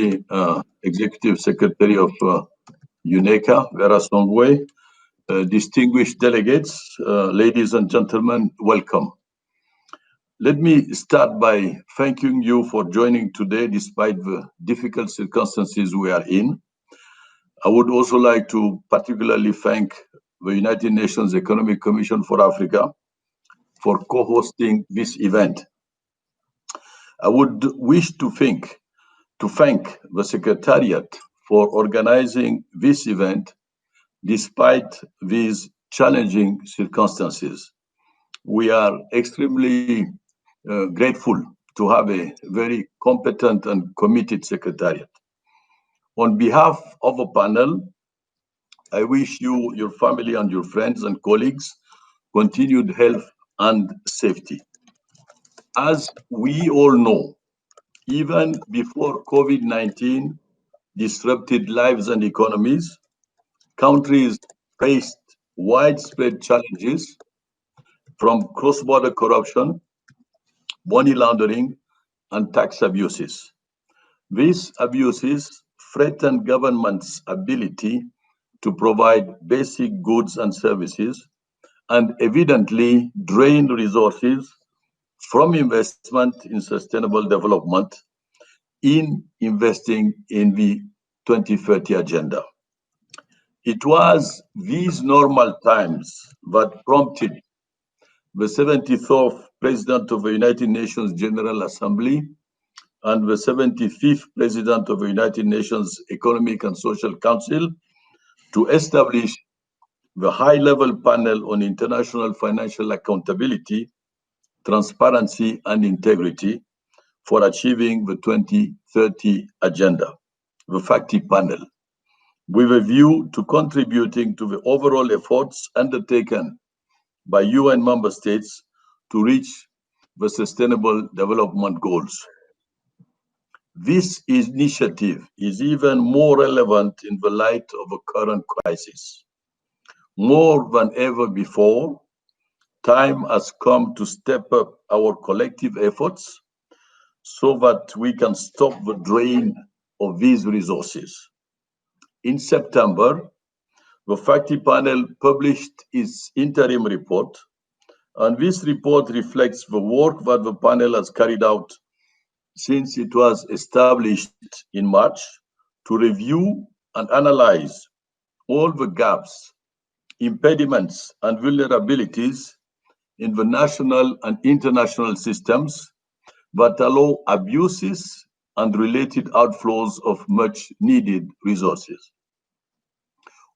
the Executive Secretary of UNECA, Vera Songwe, distinguished delegates, ladies and gentlemen, welcome. Let me start by thanking you for joining today despite the difficult circumstances we are in. I would also like to particularly thank the United Nations Economic Commission for Africa for co-hosting this event. I would wish to thank the Secretariat for organizing this event despite these challenging circumstances. We are extremely grateful to have a very competent and committed Secretariat. On behalf of the panel, I wish you, your family, and your friends and colleagues continued health and safety. As we all know, even before COVID-19 disrupted lives and economies, countries faced widespread challenges from cross-border corruption, money laundering, and tax abuses. These abuses threaten governments' ability to provide basic goods and services and evidently drain resources from investment in sustainable development in investing in the 2030 agenda. It was these normal times that prompted the 74th President of the United Nations General Assembly and the 75th President of the United Nations Economic and Social Council to establish the high-level panel on international financial accountability, transparency, and integrity for achieving the 2030 agenda, the FACTI Panel, with a view to contributing to the overall efforts undertaken by UN member states to reach the Sustainable Development Goals. This initiative is even more relevant in the light of the current crisis. More than ever before, time has come to step up our collective efforts so that we can stop the drain of these resources. In September, the FACTI Panel published its interim report, and this report reflects the work that the panel has carried out since it was established in March to review and analyze all the gaps, impediments, and vulnerabilities in the national and international systems that allow abuses and related outflows of much needed resources.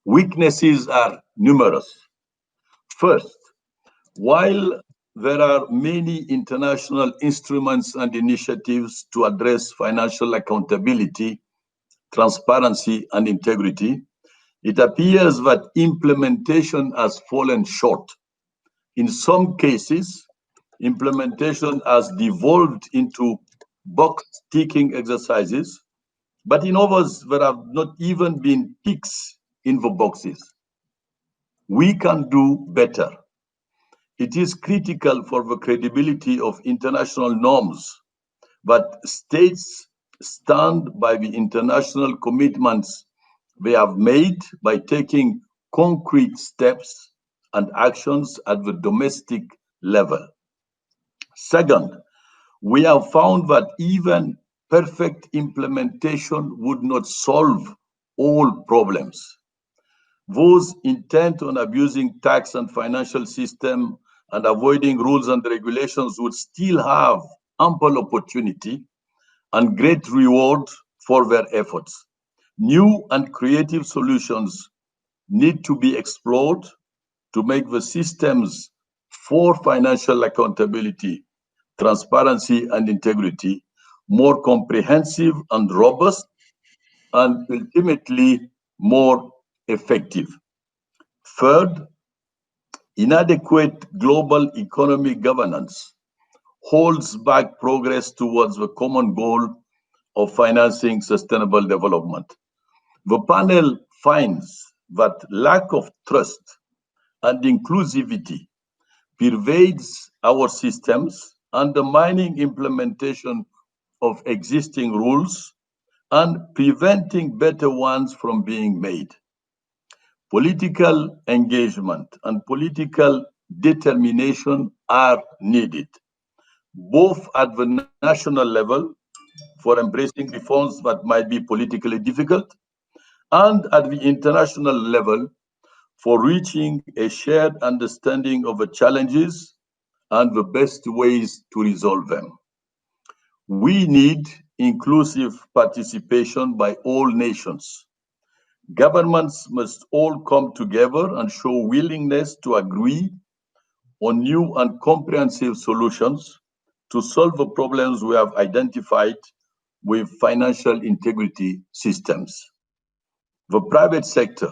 Weaknesses are numerous. First, while there are many international instruments and initiatives to address financial accountability, transparency, and integrity, it appears that implementation has fallen short. In some cases, implementation has devolved into box-ticking exercises, but in others, there have not even been ticks in the boxes. We can do better. It is critical for the credibility of international norms that states stand by the international commitments they have made by taking concrete steps and actions at the domestic level. Second, we have found that even perfect implementation would not solve all problems. Those intent on abusing tax and financial system and avoiding rules and regulations would still have ample opportunity and great reward for their efforts. New and creative solutions need to be explored to make the systems for financial accountability, transparency, and integrity more comprehensive and robust, and ultimately more effective. Third, inadequate global economic governance holds back progress towards the common goal of financing sustainable development. The panel finds that lack of trust and inclusivity pervades our systems, undermining implementation of existing rules, and preventing better ones from being made. Political engagement and political determination are needed, both at the national level for embracing reforms that might be politically difficult, and at the international level for reaching a shared understanding of the challenges and the best ways to resolve them. We need inclusive participation by all nations. Governments must all come together and show willingness to agree on new and comprehensive solutions to solve the problems we have identified with financial integrity systems. The private sector,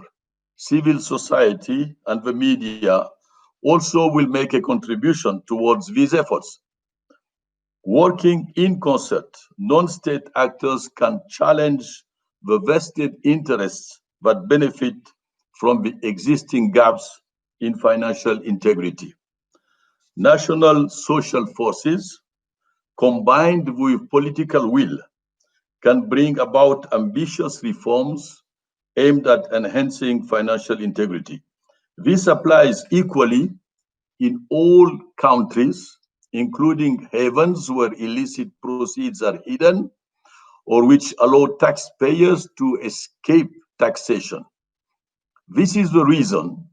civil society, and the media also will make a contribution towards these efforts. Working in concert, non-state actors can challenge the vested interests that benefit from the existing gaps in financial integrity. National social forces, combined with political will, can bring about ambitious reforms aimed at enhancing financial integrity. This applies equally in all countries, including havens where illicit proceeds are hidden or which allow taxpayers to escape taxation. This is the reason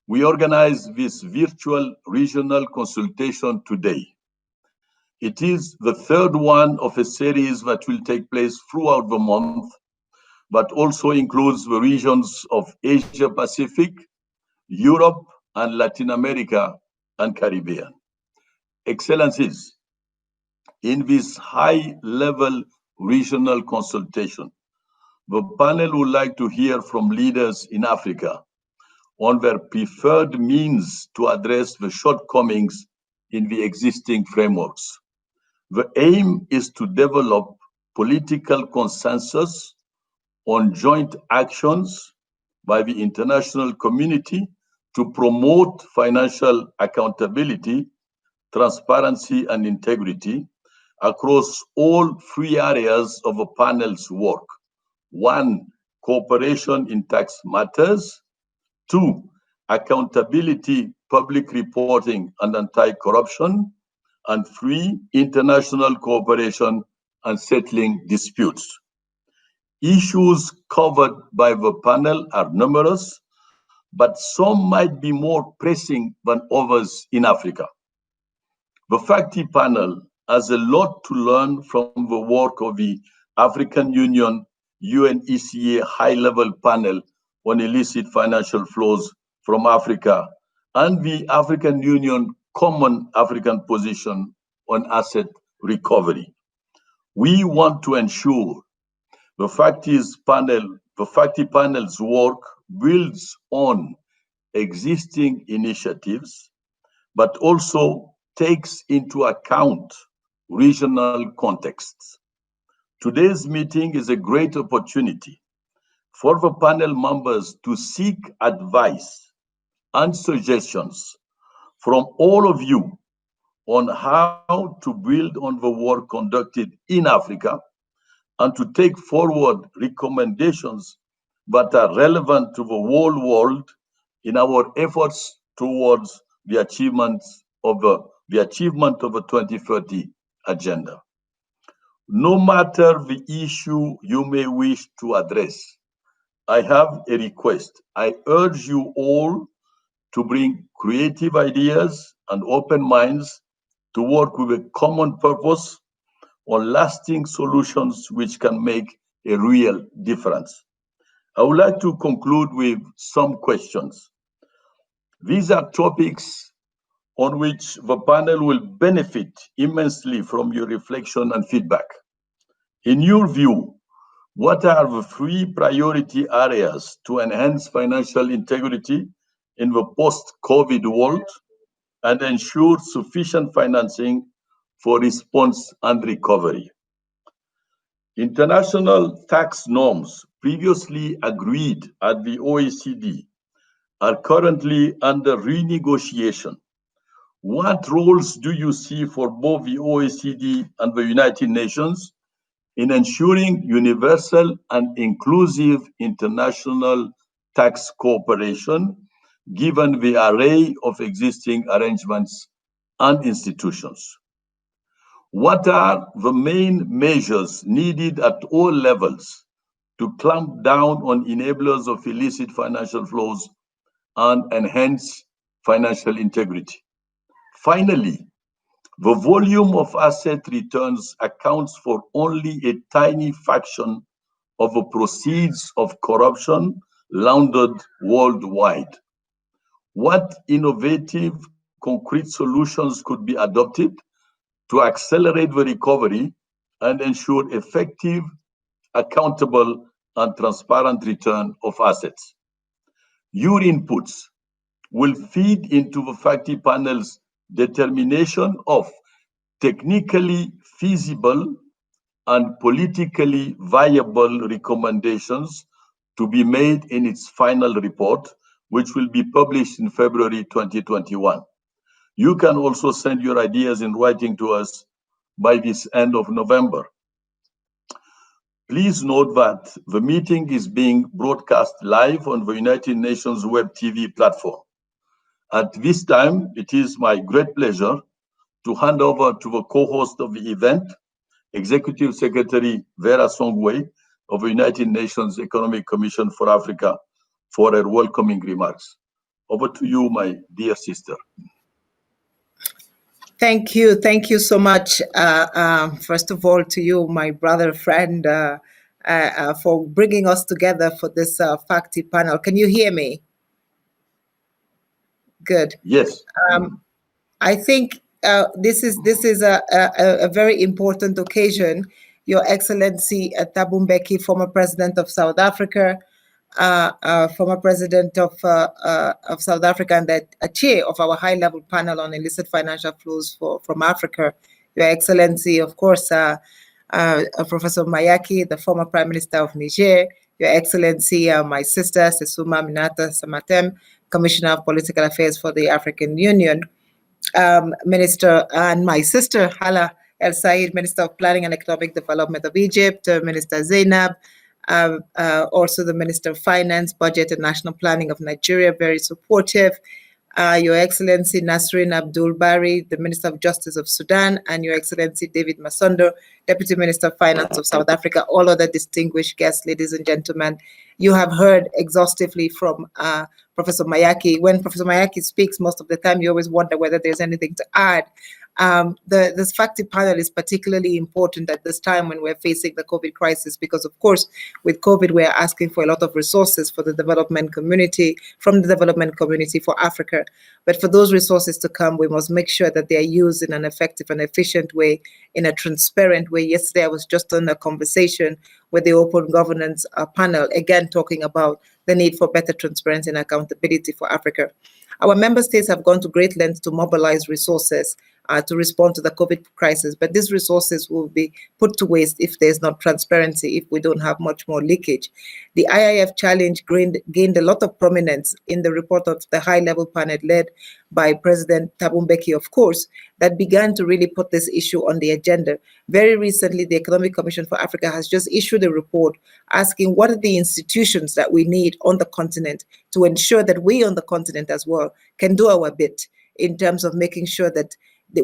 we organize this virtual regional consultation today. It is the third one of a series that will take place throughout the month, but also includes the regions of Asia Pacific, Europe, and Latin America and Caribbean. Excellencies, in this high-level regional consultation, the panel would like to hear from leaders in Africa on their preferred means to address the shortcomings in the existing frameworks. The aim is to develop political consensus on joint actions by the international community to promote financial accountability, transparency, and integrity across all three areas of the panel's work. One, cooperation in tax matters. Two, accountability, public reporting, and anti-corruption. And three, international cooperation and settling disputes. Issues covered by the panel are numerous, but some might be more pressing than others in Africa. The FACTI Panel has a lot to learn from the work of the African Union UNECA High-Level Panel on illicit financial flows from Africa and the African Union Common African Position on Asset Recovery. We want to ensure the FACTI Panel's work builds on existing initiatives, but also takes into account regional contexts. Today's meeting is a great opportunity for the panel members to seek advice and suggestions from all of you on how to build on the work conducted in Africa and to take forward recommendations that are relevant to the whole world in our efforts towards the achievement of the 2030 agenda. No matter the issue you may wish to address, I have a request. I urge you all to bring creative ideas and open minds to work with a common purpose on lasting solutions which can make a real difference. I would like to conclude with some questions. These are topics on which the panel will benefit immensely from your reflection and feedback. In your view, what are the three priority areas to enhance financial integrity in the post-COVID world and ensure sufficient financing for response and recovery? International tax norms previously agreed at the OECD are currently under renegotiation. What roles do you see for both the OECD and the United Nations in ensuring universal and inclusive international tax cooperation, given the array of existing arrangements and institutions. What are the main measures needed at all levels to clamp down on enablers of illicit financial flows and enhance financial integrity? Finally, the volume of asset returns accounts for only a tiny fraction of the proceeds of corruption laundered worldwide. What innovative, concrete solutions could be adopted to accelerate the recovery and ensure effective, accountable, and transparent return of assets? Your inputs will feed into the FACTI panel's determination of technically feasible and politically viable recommendations to be made in its final report, which will be published in February 2021. You can also send your ideas in writing to us by this end of November. Please note that the meeting is being broadcast live on the United Nations Web TV platform. At this time, it is my great pleasure to hand over to the co-host of the event, Executive Secretary Vera Songwe of the United Nations Economic Commission for Africa, for her welcoming remarks. Over to you, my dear sister. Thank you. Thank you so much. First of all, to you, my brother, friend, for bringing us together for this FACTI panel. Can you hear me? Good. Yes. I think this is a very important occasion. Your Excellency Thabo Mbeki, former President of South Africa, former President of South Africa, and a chair of our high-level panel on illicit financial flows from Africa. Your Excellency, of course, Professor Mayaki, the former Prime Minister of Niger. Your Excellency, my sister, Sesuma Minata Samatem, Commissioner of Political Affairs for the African Union. Minister, and my sister, Hala El Said, Minister of Planning and Economic Development of Egypt, Minister Zainab, also the Minister of Finance, Budget and National Planning of Nigeria, very supportive. Your Excellency Nasrin Abdul Bari, the Minister of Justice of Sudan, and Your Excellency David Masondo, Deputy Minister of Finance of South Africa, all other distinguished guests, ladies and gentlemen. You have heard exhaustively from Professor Mayaki. When Professor Mayaki speaks, most of the time you always wonder whether there's anything to add. This FACTI panel is particularly important at this time when we're facing the COVID crisis, because of course, with COVID, we're asking for a lot of resources for the development community, from the development community for Africa. But for those resources to come, we must make sure that they are used in an effective and efficient way, in a transparent way. Yesterday, I was just on a conversation with the Open Governance panel, again, talking about the need for better transparency and accountability for Africa. Our member states have gone to great lengths to mobilize resources to respond to the COVID crisis, but these resources will be put to waste if there's not transparency, if we don't have much more leakage. The IIF challenge gained a lot of prominence in the report of the high-level panel led by President Thabo Mbeki, of course, that began to really put this issue on the agenda. Very recently, the Economic Commission for Africa has just issued a report asking what are the institutions that we need on the continent to ensure that we on the continent as well can do our bit in terms of making sure that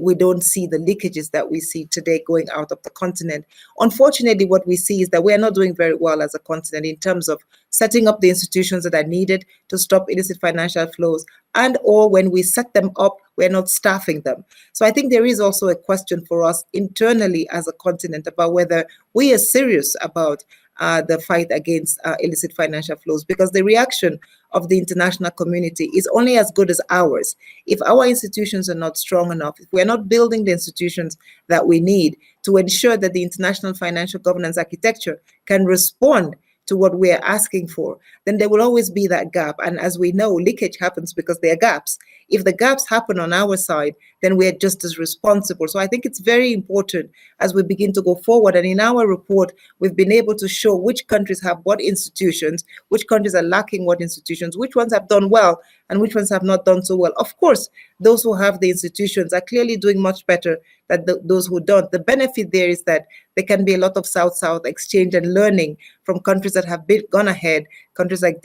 we don't see the leakages that we see today going out of the continent. Unfortunately, what we see is that we are not doing very well as a continent in terms of setting up the institutions that are needed to stop illicit financial flows, and or when we set them up, we're not staffing them. So I think there is also a question for us internally as a continent about whether we are serious about the fight against illicit financial flows, because the reaction of the international community is only as good as ours. If our institutions are not strong enough, if we're not building the institutions that we need to ensure that the international financial governance architecture can respond to what we are asking for, then there will always be that gap. And as we know, leakage happens because there are gaps. If the gaps happen on our side, then we are just as responsible. So I think it's very important as we begin to go forward. And in our report, we've been able to show which countries have what institutions, which countries are lacking what institutions, which ones have done well, and which ones have not done so well. Of course, those who have the institutions are clearly doing much better than those who don't. The benefit there is that there can be a lot of South-South exchange and learning from countries that have gone ahead, countries like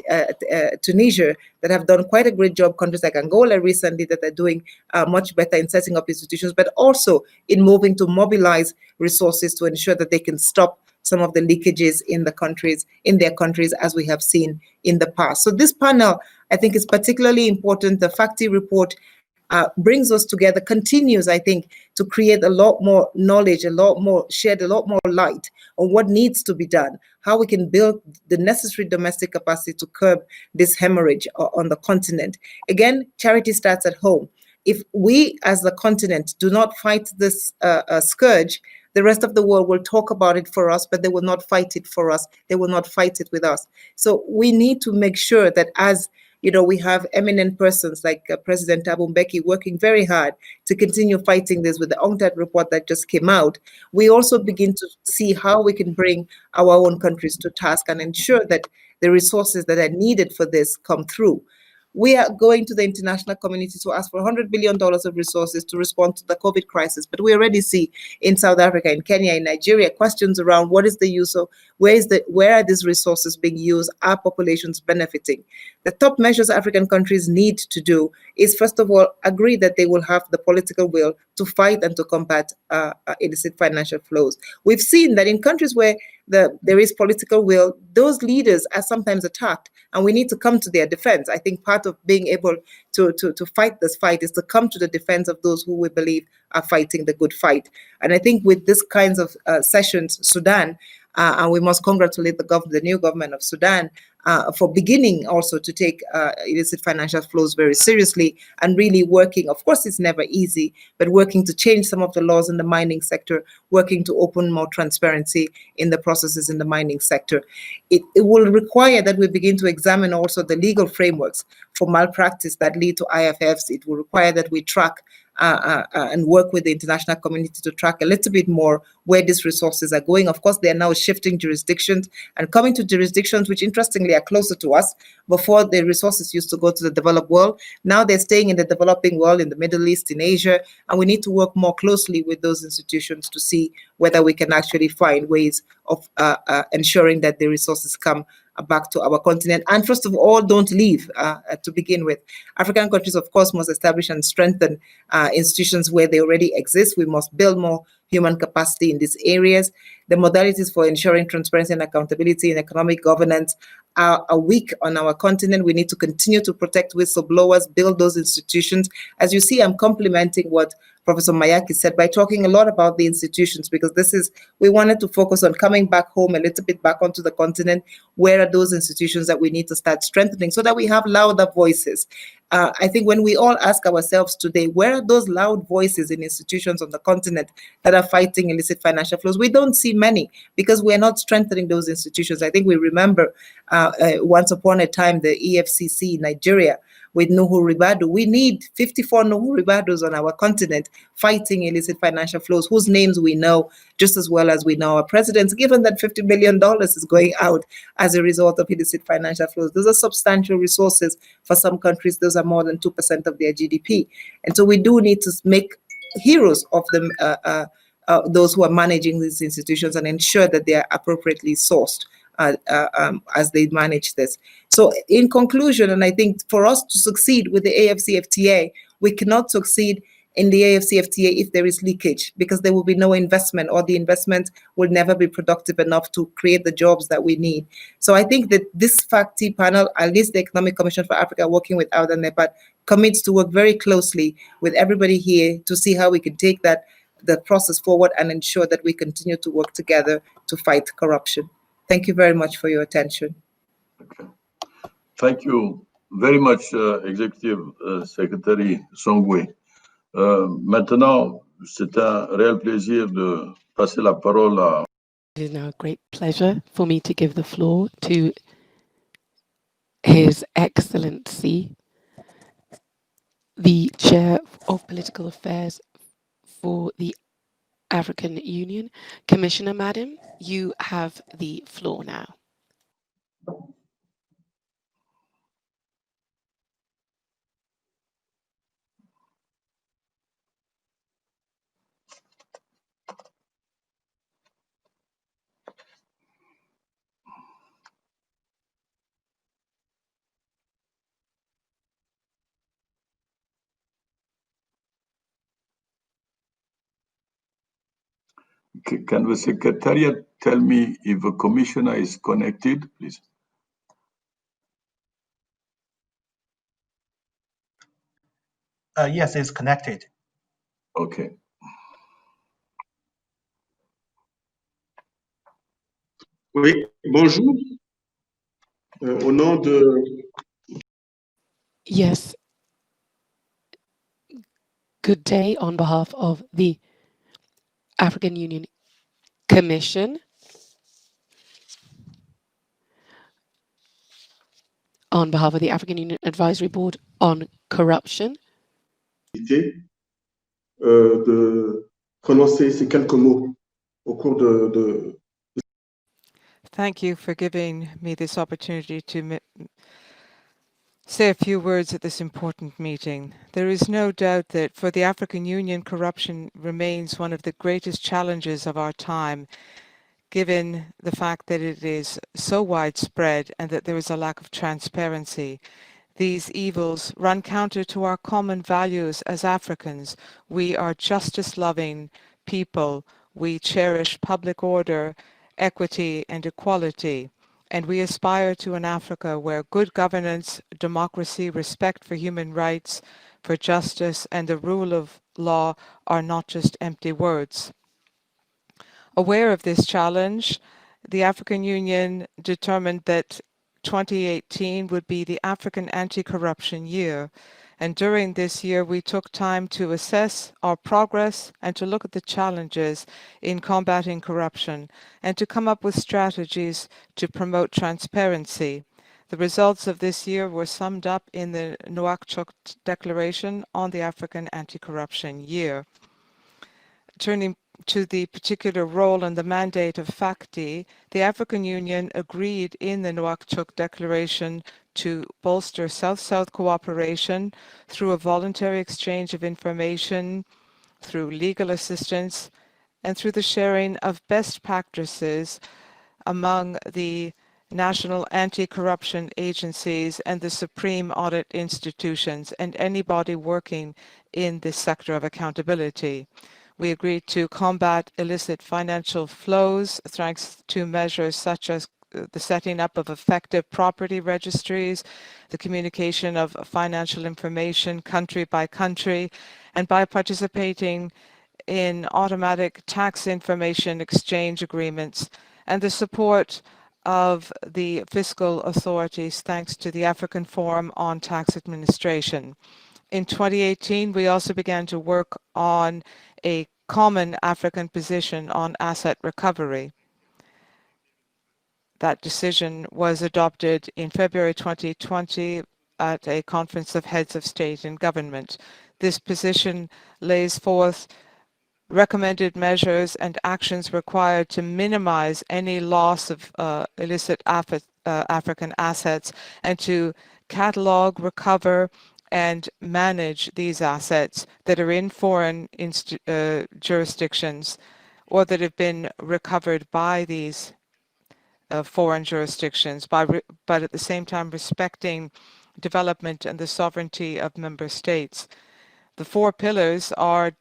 Tunisia that have done quite a great job, countries like Angola recently that are doing much better in setting up institutions, but also in moving to mobilize resources to ensure that they can stop some of the leakages in their countries, as we have seen in the past. So this panel, I think, is particularly important. The FACTI report brings us together, continues, I think, to create a lot more knowledge, shed a lot more light on what needs to be done, how we can build the necessary domestic capacity to curb this hemorrhage on the continent. Again, charity starts at home. If we as the continent do not fight this scourge, the rest of the world will talk about it for us, but they will not fight it for us. They will not fight it with us. So we need to make sure that as we have eminent persons like President Thabo Mbeki working very hard to continue fighting this with the Untitled Report that just came out. We also begin to see how we can bring our own countries to task and ensure that the resources that are needed for this come through. We are going to the international community to ask for $100 billion of resources to respond to the COVID crisis. But we already see in South Africa, in Kenya, in Nigeria, questions around what is the use of, where are these resources being used? Are populations benefiting? The top measures African countries need to do is, first of all, agree that they will have the political will to fight and to combat illicit financial flows. We've seen that in countries where there is political will, those leaders are sometimes attacked, and we need to come to their defense. I think part of being able to fight this fight is to come to the defense of those who we believe are fighting the good fight. And I think with these kinds of sessions, Sudan, and we must congratulate the new government of Sudan for beginning also to take illicit financial flows very seriously and really working. Of course, it's never easy, but working to change some of the laws in the mining sector, working to open more transparency in the processes in the mining sector. It will require that we begin to examine also the legal frameworks for malpractice that lead to IFFs. It will require that we track and work with the international community to track a little bit more where these resources are going. Of course, they are now shifting jurisdictions and coming to jurisdictions which, interestingly, are closer to us. Before, the resources used to go to the developed world. Now they're staying in the developing world, in the Middle East, in Asia, and we need to work more closely with those institutions to see whether we can actually find ways of ensuring that the resources come back to our continent. And first of all, don't leave to begin with. African countries, of course, must establish and strengthen institutions where they already exist. We must build more human capacity in these areas. The modalities for ensuring transparency and accountability in economic governance are weak on our continent. We need to continue to protect whistleblowers, build those institutions. As you see, I'm complimenting what Professor Mayaki said by talking a lot about the institutions, because we wanted to focus on coming back home a little bit back onto the continent. Where are those institutions that we need to start strengthening so that we have louder voices? I think when we all ask ourselves today, where are those loud voices in institutions on the continent that are fighting illicit financial flows? We don't see many because we're not strengthening those institutions. I think we remember once upon a time the EFCC in Nigeria with Nuhu Ribadu. We need 54 Nuhu Ribadus on our continent fighting illicit financial flows, whose names we know just as well as we know our presidents, given that $50 billion is going out as a result of illicit financial flows. Those are substantial resources. For some countries, those are more than 2% of their GDP. And so we do need to make heroes of them, those who are managing these institutions, and ensure that they are appropriately sourced as they manage this. So in conclusion, and I think for us to succeed with the AFCFTA, we cannot succeed in the AFCFTA if there is leakage, because there will be no investment, or the investment will never be productive enough to create the jobs that we need. So I think that this FACTI panel, at least the Economic Commission for Africa, working with Auda Nepat, commits to work very closely with everybody here to see how we can take the process forward and ensure that we continue to work together to fight corruption. Thank you very much for your attention. Okay. Thank you very much, Executive Secretary Songwe. Maintenant, c'est un réel plaisir de passer la parole à... It is now a great pleasure for me to give the floor to His Excellency, the Chair of Political Affairs for the African Union. Commissioner, Madam, you have the floor now. Can the Secretariat tell me if the Commissioner is connected, please? Yes, it's connected. Okay. Oui, bonjour. Au nom de... Yes. Good day on behalf of the African Union Commission. On behalf of the African Union Advisory Board on Corruption. de prononcer ces quelques mots au cours de... Thank you for giving me this opportunity to say a few words at this important meeting. There is no doubt that for the African Union, corruption remains one of the greatest challenges of our time, given the fact that it is so widespread and that there is a lack of transparency. These evils run counter to our common values as Africans. We are justice-loving people. We cherish public order, equity, and equality. And we aspire to an Africa where good governance, democracy, respect for human rights, for justice, and the rule of law are not just empty words. Aware of this challenge, the African Union determined that 2018 would be the African Anti-Corruption Year. And during this year, we took time to assess our progress and to look at the challenges in combating corruption and to come up with strategies to promote transparency. The results of this year were summed up in the Nouakchott Declaration on the African Anti-Corruption Year. Turning to the particular role and the mandate of FACTI, the African Union agreed in the Nouakchott Declaration to bolster South-South cooperation through a voluntary exchange of information, through legal assistance, and through the sharing of best practices among the national anti-corruption agencies and the supreme audit institutions and anybody working in this sector of accountability. We agreed to combat illicit financial flows thanks to measures such as the setting up of effective property registries, the communication of financial information country by country, and by participating in automatic tax information exchange agreements, and the support of the fiscal authorities thanks to the African Forum on Tax Administration. In 2018, we also began to work on a common African position on asset recovery. That decision was adopted in February 2020 at a conference of heads of state and government. This position lays forth recommended measures and actions required to minimize any loss of illicit African assets and to catalog, recover, and manage these assets that are in foreign jurisdictions or that have been recovered by these foreign jurisdictions, but at the same time respecting development and the sovereignty of member states. The four pillars are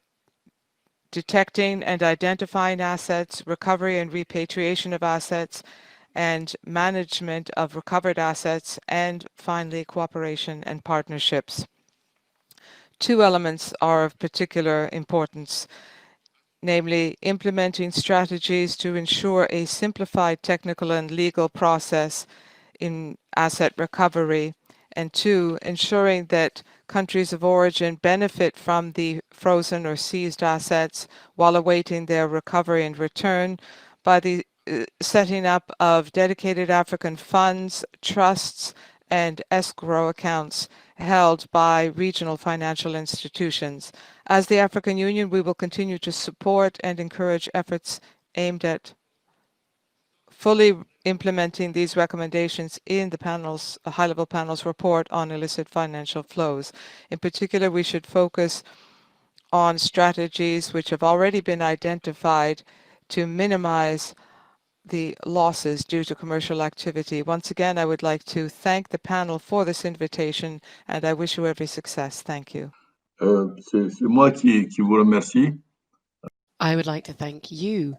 detecting and identifying assets, recovery and repatriation of assets, and management of recovered assets, and finally cooperation and partnerships. Two elements are of particular importance, namely implementing strategies to ensure a simplified technical and legal process in asset recovery, and two, ensuring that countries of origin benefit from the frozen or seized assets while awaiting their recovery and return by the setting up of dedicated African funds, trusts, and escrow accounts held by regional financial institutions. As the African Union, we will continue to support and encourage efforts aimed at fully implementing these recommendations in the high-level panel's report on illicit financial flows. In particular, we should focus on strategies which have already been identified to minimize the losses due to commercial activity. Once again, I would like to thank the panel for this invitation, and I wish you every success. Thank you. C'est moi qui vous remercie. I would like to thank you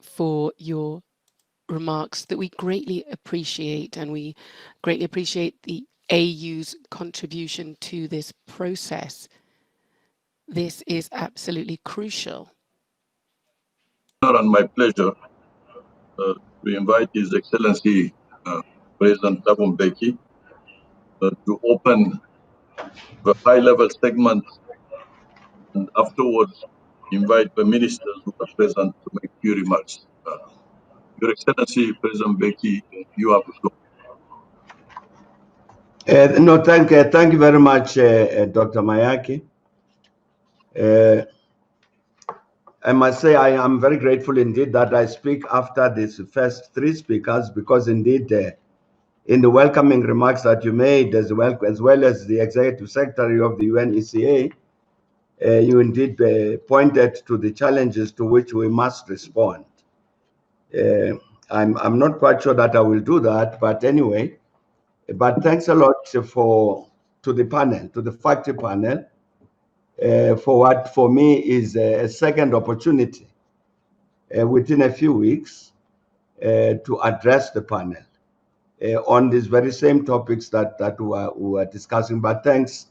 for your remarks that we greatly appreciate, and we greatly appreciate the AU's contribution to this process. This is absolutely crucial. And my pleasure to invite His Excellency President Thabo Mbeki to open the high-level segment, and afterwards invite the ministers who are present to make few remarks. Your Excellency President Mbeki, you have the floor. No, thank you very much, Dr. Mayaki. I must say I am very grateful indeed that I speak after these first three speakers, because indeed in the welcoming remarks that you made, as well as the Executive Secretary of the UNECA, you indeed pointed to the challenges to which we must respond. I'm not quite sure that I will do that, but anyway, but thanks a lot to the panel, to the FACTI panel, for what for me is a second opportunity within a few weeks to address the panel on these very same topics that we were discussing. But thanks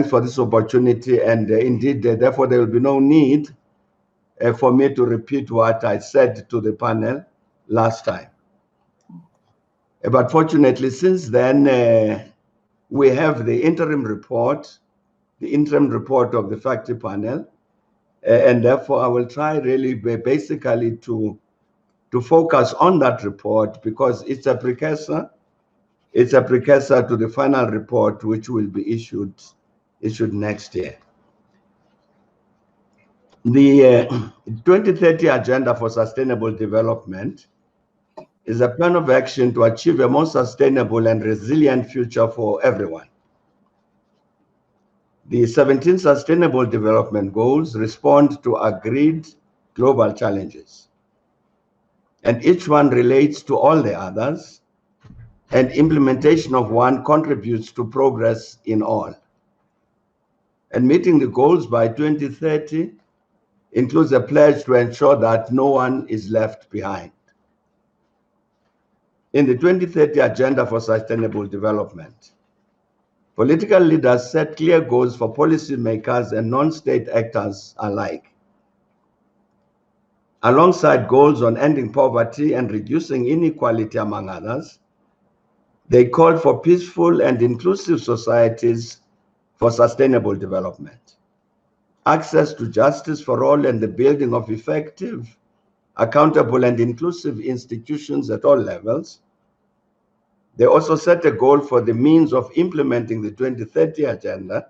for this opportunity, and indeed, therefore, there will be no need for me to repeat what I said to the panel last time. But fortunately, since then, we have the interim report, of the FACTI panel, and therefore I will try really basically to focus on that report, because it's a precursor. It's a precursor to the final report, which will be issued next year. The 2030 Agenda for Sustainable Development is a plan of action to achieve a more sustainable and resilient future for everyone. The 17 Sustainable Development Goals respond to agreed global challenges, and each one relates to all the others, and implementation of one contributes to progress in all. And meeting the goals by 2030 includes a pledge to ensure that no one is left behind. In the 2030 Agenda for Sustainable Development, political leaders set clear goals for policymakers and non-state actors alike. Alongside goals on ending poverty and reducing inequality, among others, they called for peaceful and inclusive societies for sustainable development, access to justice for all, and the building of effective, accountable, and inclusive institutions at all levels. They also set a goal for the means of implementing the 2030 Agenda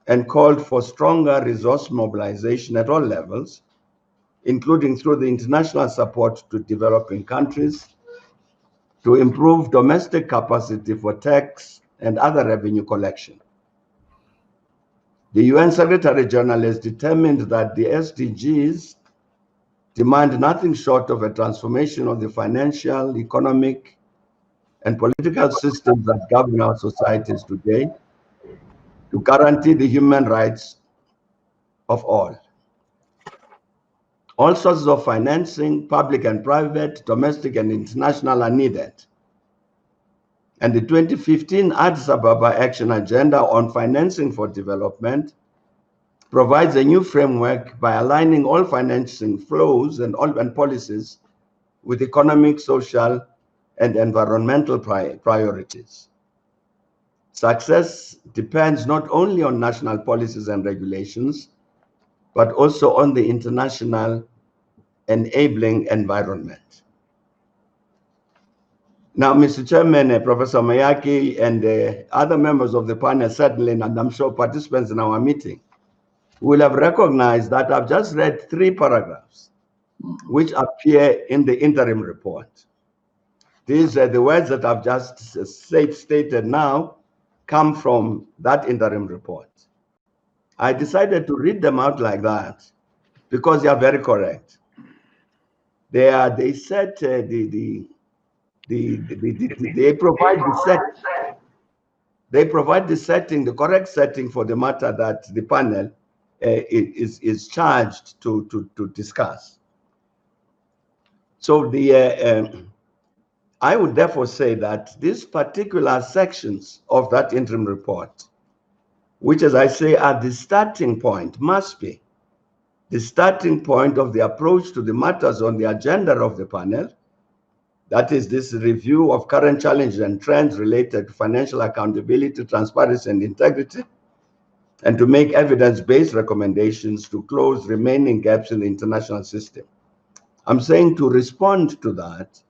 and called for stronger resource mobilization at all levels, including through the international support to developing countries, to improve domestic capacity for tax and other revenue collection. The UN Secretary General has determined that the SDGs demand nothing short of a transformation of the financial, economic, and political systems that govern our societies today to guarantee the human rights of all. All sources of financing, public and private, domestic and international, are needed. And the 2015 Addis Ababa Action Agenda on Financing for Development provides a new framework by aligning all financing flows and policies with economic, social, and environmental priorities. Success depends not only on national policies and regulations, but also on the international enabling environment. Now, Mr. Chairman, Professor Mayaki, and other members of the panel, certainly, and I'm sure participants in our meeting, will have recognized that I've just read 3 paragraphs which appear in the interim report. These are the words that I've just stated now come from that interim report. I decided to read them out like that because they are very correct. They said they provide the set. They provide the setting, the correct setting for the matter that the panel is charged to discuss. So I would therefore say that these particular sections of that interim report, which, as I say, are the starting point, must be the starting point of the approach to the matters on the agenda of the panel. That is this review of current challenges and trends related to financial accountability, transparency, and integrity, and to make evidence-based recommendations to close remaining gaps in the international system. I'm saying to respond to that,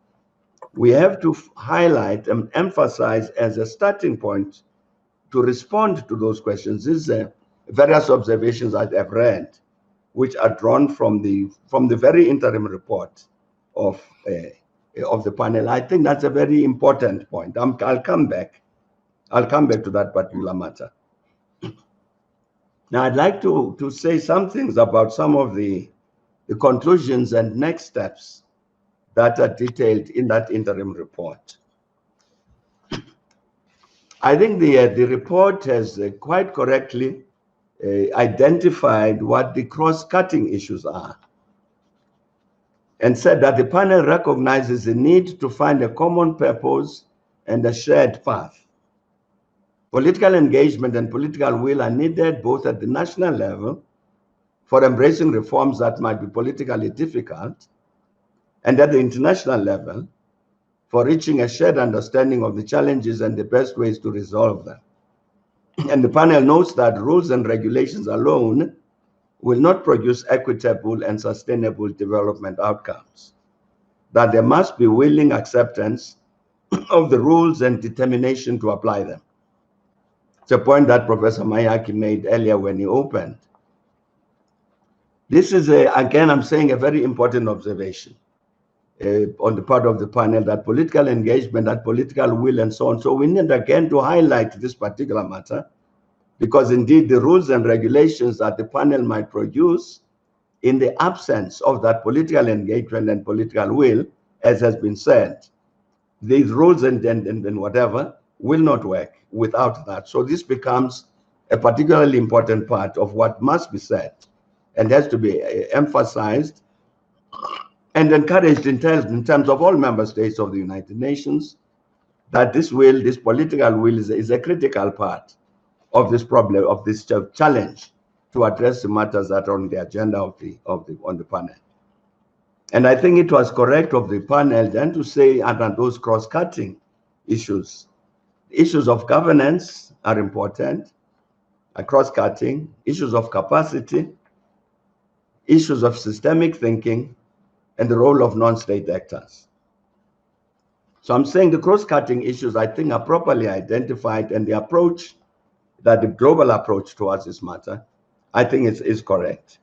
we have to highlight and emphasize as a starting point to respond to those questions. These various observations that I've read, which are drawn from the very interim report of the panel. I think that's a very important point. I'll come back to that particular matter. Now, I'd like to say some things about some of the conclusions and next steps that are detailed in that interim report. I think the report has quite correctly identified what the cross-cutting issues are, and said that the panel recognizes the need to find a common purpose and a shared path. Political engagement and political will are needed both at the national level for embracing reforms that might be politically difficult, and at the international level for reaching a shared understanding of the challenges and the best ways to resolve them. And the panel notes that rules and regulations alone will not produce equitable and sustainable development outcomes, that there must be willing acceptance of the rules and determination to apply them. It's a point that Professor Mayaki made earlier when he opened. This is, again, I'm saying, a very important observation on the part of the panel, that political engagement, that political will, and so on. So we need, again, to highlight this particular matter, because indeed the rules and regulations that the panel might produce in the absence of that political engagement and political will, as has been said, these rules and whatever will not work without that. So this becomes a particularly important part of what must be said and has to be emphasized and encouraged in terms of all member states of the United Nations, that this political will is a critical part of this problem, of this challenge to address the matters that are on the agenda on the panel. And I think it was correct of the panel then to say under those cross-cutting issues of governance are important, cross-cutting, issues of capacity, issues of systemic thinking, and the role of non-state actors. So I'm saying the cross-cutting issues, I think, are properly identified, and the approach, that the global approach towards this matter, I think is correct.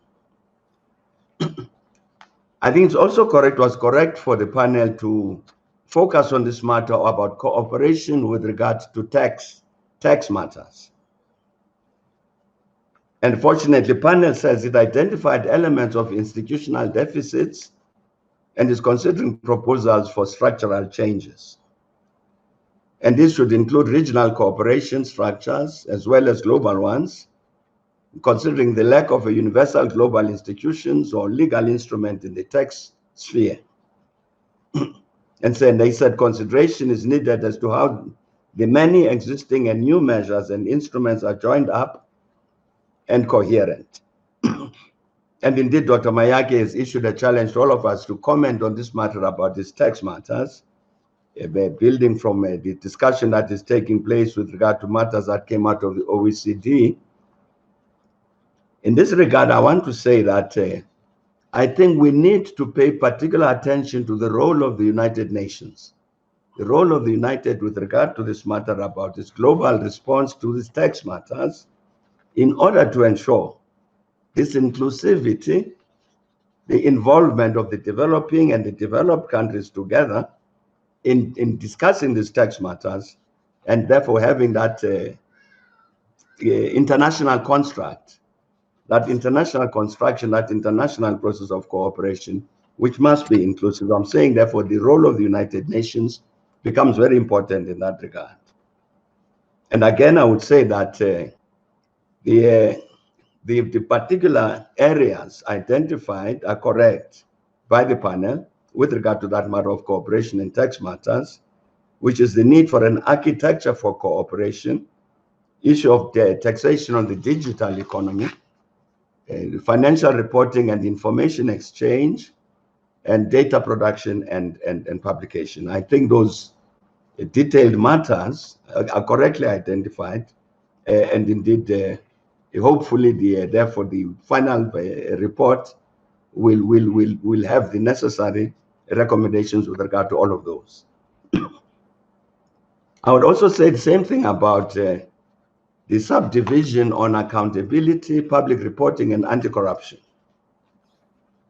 I think it's also correct, was correct for the panel to focus on this matter about cooperation with regard to tax matters. And fortunately, the panel says it identified elements of institutional deficits and is considering proposals for structural changes. And this should include regional cooperation structures as well as global ones, considering the lack of a universal global institutions or legal instrument in the tax sphere. And they said consideration is needed as to how the many existing and new measures and instruments are joined up and coherent. And indeed, Dr. Mayaki has issued a challenge to all of us to comment on this matter about these tax matters, building from the discussion that is taking place with regard to matters that came out of the OECD. In this regard, I want to say that I think we need to pay particular attention to the role of the United Nations the role of the United with regard to this matter about its global response to these tax matters in order to ensure this inclusivity, the involvement of the developing and the developed countries together in discussing these tax matters, and therefore having that international construct, that international construction, that international process of cooperation, which must be inclusive. I'm saying, therefore, the role of the United Nations becomes very important in that regard. And again, I would say that the particular areas identified are correct by the panel with regard to that matter of cooperation in tax matters, which is the need for an architecture for cooperation, issue of the taxation on the digital economy, financial reporting and information exchange, and data production and publication. I think those detailed matters are correctly identified, and indeed, hopefully, therefore, the final report will have the necessary recommendations with regard to all of those. I would also say the same thing about the subdivision on accountability, public reporting, and anti-corruption,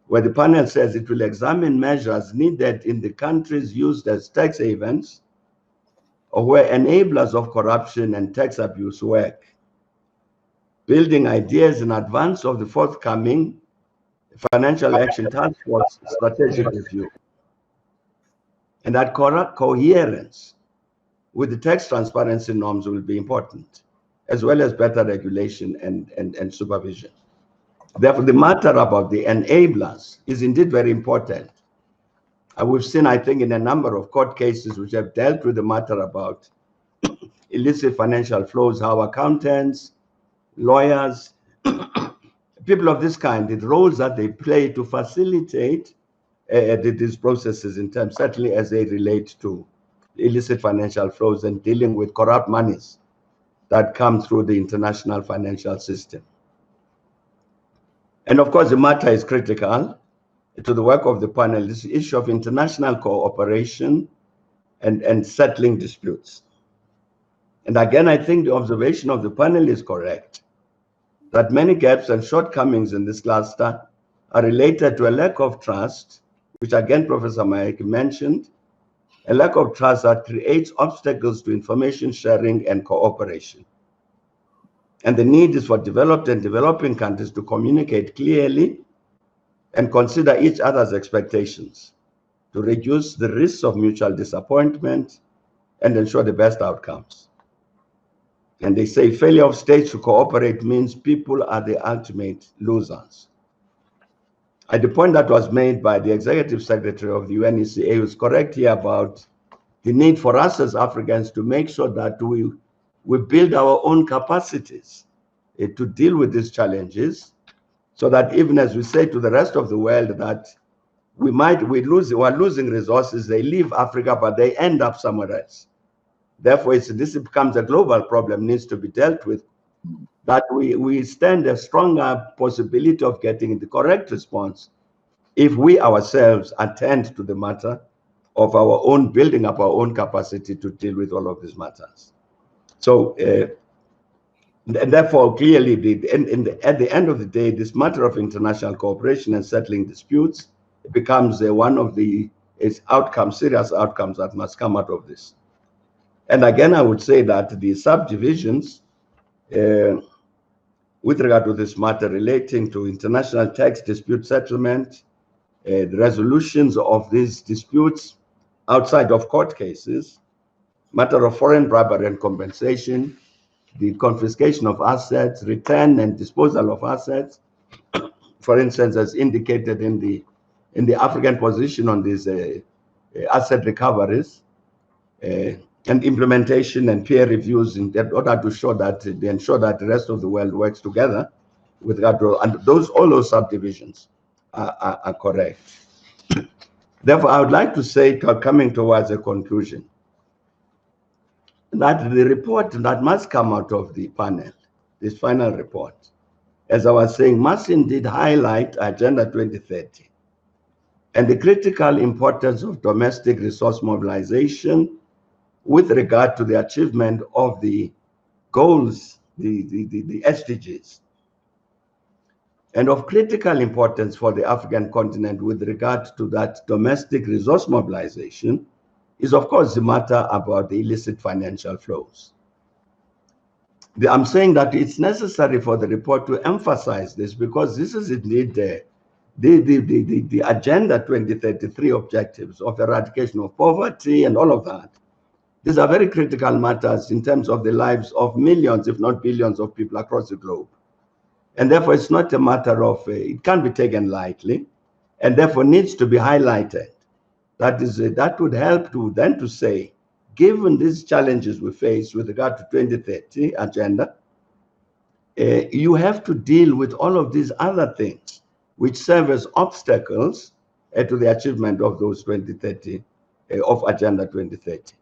where the panel says it will examine measures needed in the countries used as tax havens or where enablers of corruption and tax abuse work, building ideas in advance of the forthcoming Financial Action Task Force strategic review. And that coherence with the tax transparency norms will be important, as well as better regulation and supervision. Therefore, the matter about the enablers is indeed very important. We've seen, I think, in a number of court cases which have dealt with the matter about illicit financial flows, how accountants, lawyers, people of this kind, the roles that they play to facilitate these processes in terms, certainly as they relate to illicit financial flows and dealing with corrupt monies that come through the international financial system. And of course, the matter is critical to the work of the panel, this issue of international cooperation and settling disputes. And again, I think the observation of the panel is correct, that many gaps and shortcomings in this cluster are related to a lack of trust, which again, Professor Mike mentioned, a lack of trust that creates obstacles to information sharing and cooperation. And the need is for developed and developing countries to communicate clearly and consider each other's expectations to reduce the risks of mutual disappointment and ensure the best outcomes. And they say failure of states to cooperate means people are the ultimate losers. The point that was made by the executive secretary of the UNECA was correct here about the need for us as Africans to make sure that we build our own capacities to deal with these challenges, so that even as we say to the rest of the world that we're losing resources, they leave Africa, but they end up somewhere else. Therefore, this becomes a global problem, needs to be dealt with, that we stand a stronger possibility of getting the correct response if we ourselves attend to the matter of our own building up our own capacity to deal with all of these matters. So, and therefore, clearly, at the end of the day, this matter of international cooperation and settling disputes becomes one of the serious outcomes that must come out of this. And again, I would say that the subdivisions with regard to this matter relating to international tax dispute settlement, the resolutions of these disputes outside of court cases, matter of foreign bribery and compensation, the confiscation of assets, return and disposal of assets, for instance, as indicated in the African position on these asset recoveries, and implementation and peer reviews in order to show that they ensure that the rest of the world works together with regard to, and all those subdivisions are correct. Therefore, I would like to say, coming towards a conclusion, that the report that must come out of the panel, this final report, as I was saying, must indeed highlight Agenda 2030 and the critical importance of domestic resource mobilization with regard to the achievement of the goals, the SDGs, and of critical importance for the African continent with regard to that domestic resource mobilization is, of course, the matter about the illicit financial flows. I'm saying that it's necessary for the report to emphasize this because this is indeed the Agenda 2033 objectives of eradication of poverty and all of that. These are very critical matters in terms of the lives of millions, if not billions, of people across the globe. And therefore, it's not a matter of, it can't be taken lightly, and therefore needs to be highlighted. That would help to say, given these challenges we face with regard to 2030 agenda, you have to deal with all of these other things which serve as obstacles to the achievement of those 2030, of Agenda 2030.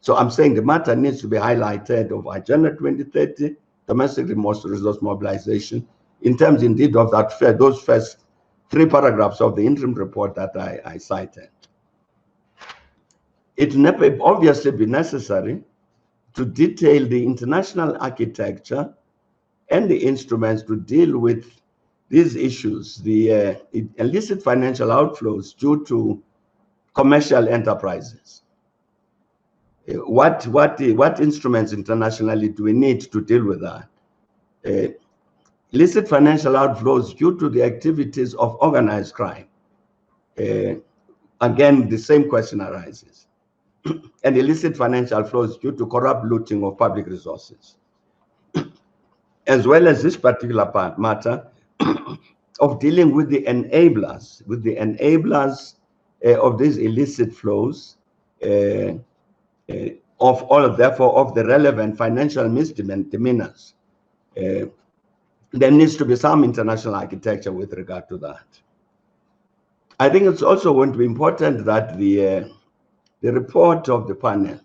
So I'm saying the matter needs to be highlighted of Agenda 2030, domestic resource mobilization, in terms indeed of those first 3 paragraphs of the interim report that I cited. It may obviously be necessary to detail the international architecture and the instruments to deal with these issues, the illicit financial outflows due to commercial enterprises. What instruments internationally do we need to deal with that? Illicit financial outflows due to the activities of organized crime. Again, the same question arises. And illicit financial flows due to corrupt looting of public resources. As well as this particular matter of dealing with the enablers, of these illicit flows, of the relevant financial misdemeanors. There needs to be some international architecture with regard to that. I think it's also going to be important that the report of the panel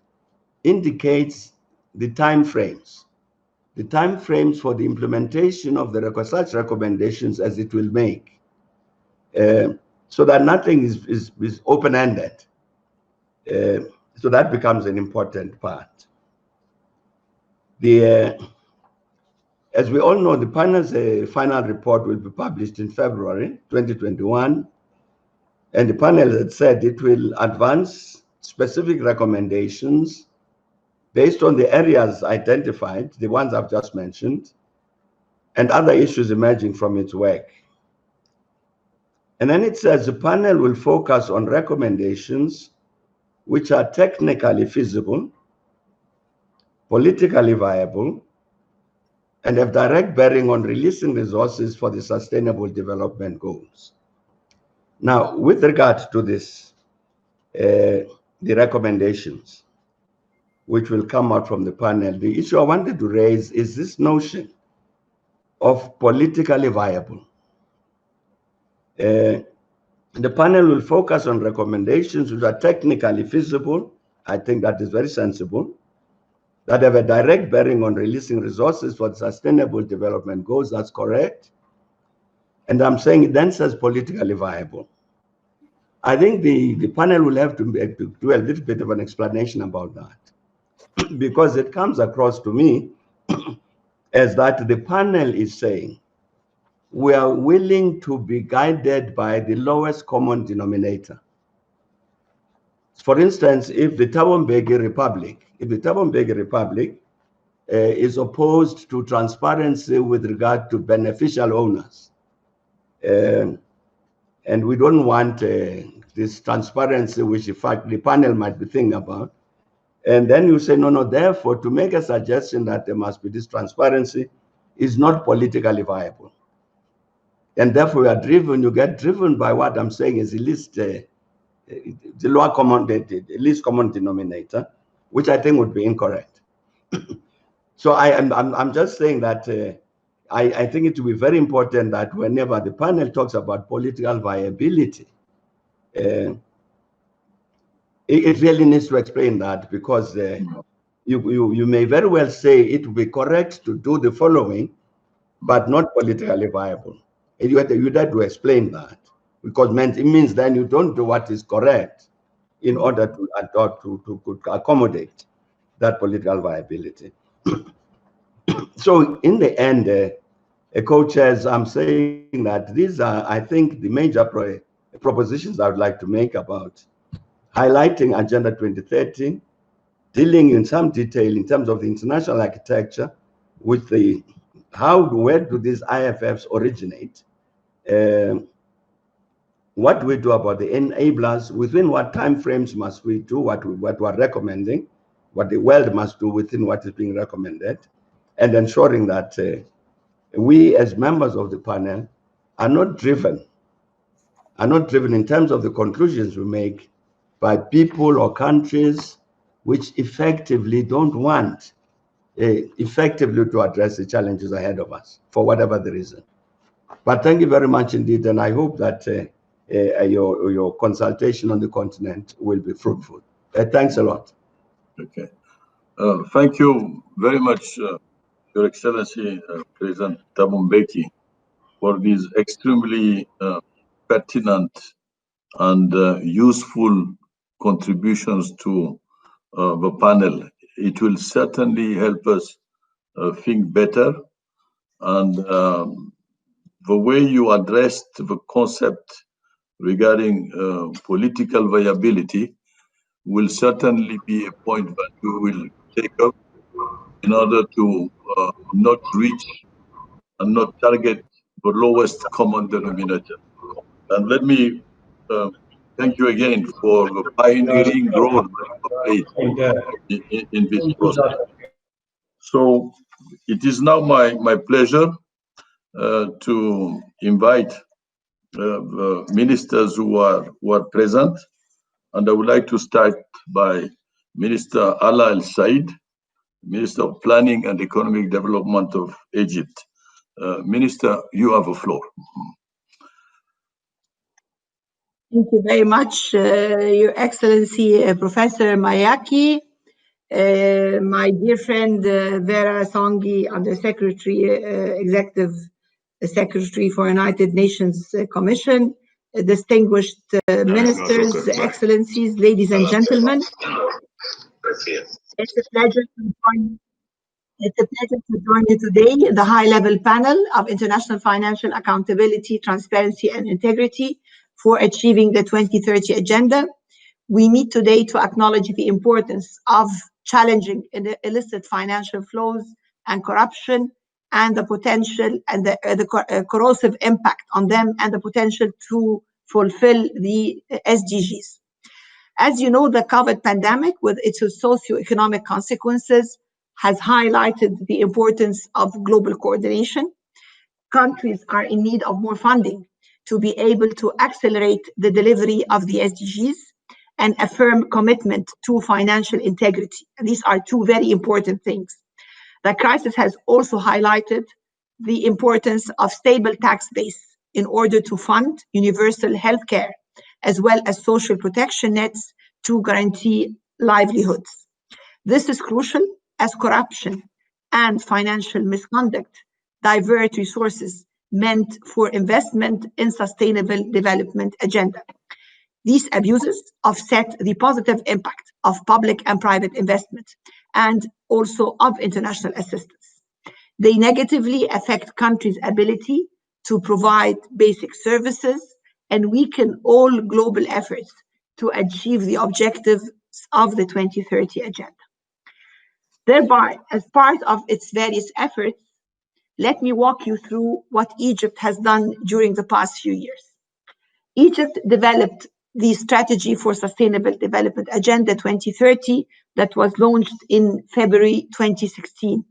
indicates the time frames for the implementation of such recommendations as it will make, so that nothing is open-ended. So that becomes an important part. As we all know, the panel's final report will be published in February 2021, and the panel had said it will advance specific recommendations based on the areas identified, the ones I've just mentioned, and other issues emerging from its work. And then it says the panel will focus on recommendations which are technically feasible, politically viable, and have direct bearing on releasing resources for the Sustainable Development Goals. Now, with regard to this, the recommendations which will come out from the panel, the issue I wanted to raise is this notion of politically viable. The panel will focus on recommendations which are technically feasible. I think that is very sensible, that have a direct bearing on releasing resources for the Sustainable Development Goals. That's correct. And I'm saying it then says politically viable. I think the panel will have to do a little bit of an explanation about that, because it comes across to me as that the panel is saying we are willing to be guided by the lowest common denominator. For instance, if the Thabo Mbeki Republic is opposed to transparency with regard to beneficial owners, and we don't want this transparency, which in fact the panel might be thinking about, and then you say, no, therefore, to make a suggestion that there must be this transparency is not politically viable. And therefore, you get driven by what I'm saying is the least common denominator, which I think would be incorrect. So I'm just saying that I think it will be very important that whenever the panel talks about political viability, it really needs to explain that, because you may very well say it would be correct to do the following, but not politically viable. You had to explain that. because it means then you don't do what is correct in order to accommodate that political viability. So in the end, co-chairs, I'm saying that these are, I think, the major propositions I would like to make about highlighting Agenda 2030, dealing in some detail in terms of the international architecture with the where do these IFFs originate? What do we do about the enablers? Within what time frames must we do what we're recommending? What the world must do within what is being recommended, and ensuring that we as members of the panel are not driven in terms of the conclusions we make by people or countries which effectively don't want effectively to address the challenges ahead of us for whatever the reason. But thank you very much indeed, and I hope that your consultation on the continent will be fruitful. Thanks a lot. Okay. Thank you very much, Your Excellency, President Thabo Mbeki, for these extremely pertinent and useful contributions to the panel. It will certainly help us think better, and the way you addressed the concept regarding political viability will certainly be a point that we will take up in order to not reach and not target the lowest common denominator. And let me thank you again for the pioneering role that you played in this process. So it is now my pleasure to invite the ministers who are present. And I would like to start by Minister Ala El Said, Minister of Planning and Economic Development of Egypt. Minister, you have the floor. Thank you very much, Your Excellency, Professor Mayaki, my dear friend Vera Songi, Undersecretary, Executive Secretary for United Nations Commission, distinguished ministers, excellencies, ladies and gentlemen. It's a pleasure to join you today in the high-level panel of international financial accountability, transparency, and integrity for achieving the 2030 agenda. We meet today to acknowledge the importance of challenging illicit financial flows and corruption, and the potential and the corrosive impact on them, and the potential to fulfill the SDGs. As you know, the COVID pandemic, with its socioeconomic consequences, has highlighted the importance of global coordination. Countries are in need of more funding to be able to accelerate the delivery of the SDGs and a firm commitment to financial integrity. And these are two very important things. The crisis has also highlighted the importance of stable tax base in order to fund universal healthcare, as well as social protection nets to guarantee livelihoods. This is crucial as corruption and financial misconduct divert resources meant for investment in sustainable development agenda. These abuses offset the positive impact of public and private investment and also of international assistance. They negatively affect countries' ability to provide basic services and weaken all global efforts to achieve the objectives of the 2030 agenda. Thereby, as part of its various efforts, let me walk you through what Egypt has done during the past few years. Egypt developed the Strategy for Sustainable Development Agenda 2030 that was launched in February 2016.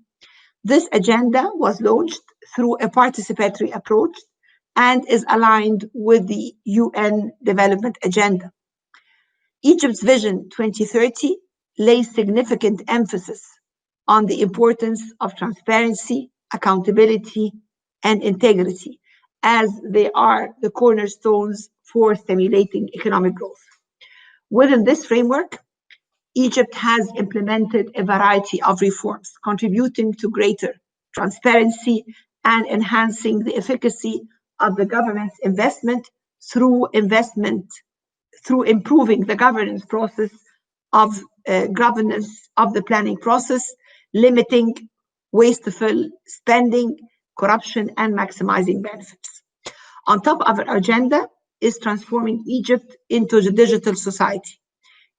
This agenda was launched through a participatory approach and is aligned with the UN Development Agenda. Egypt's Vision 2030 lays significant emphasis on the importance of transparency, accountability, and integrity, as they are the cornerstones for stimulating economic growth. Within this framework, Egypt has implemented a variety of reforms, contributing to greater transparency and enhancing the efficacy of the government's investment through investment, through improving the governance process of governance of the planning process, limiting wasteful spending, corruption, and maximizing benefits. On top of our agenda is transforming Egypt into a digital society,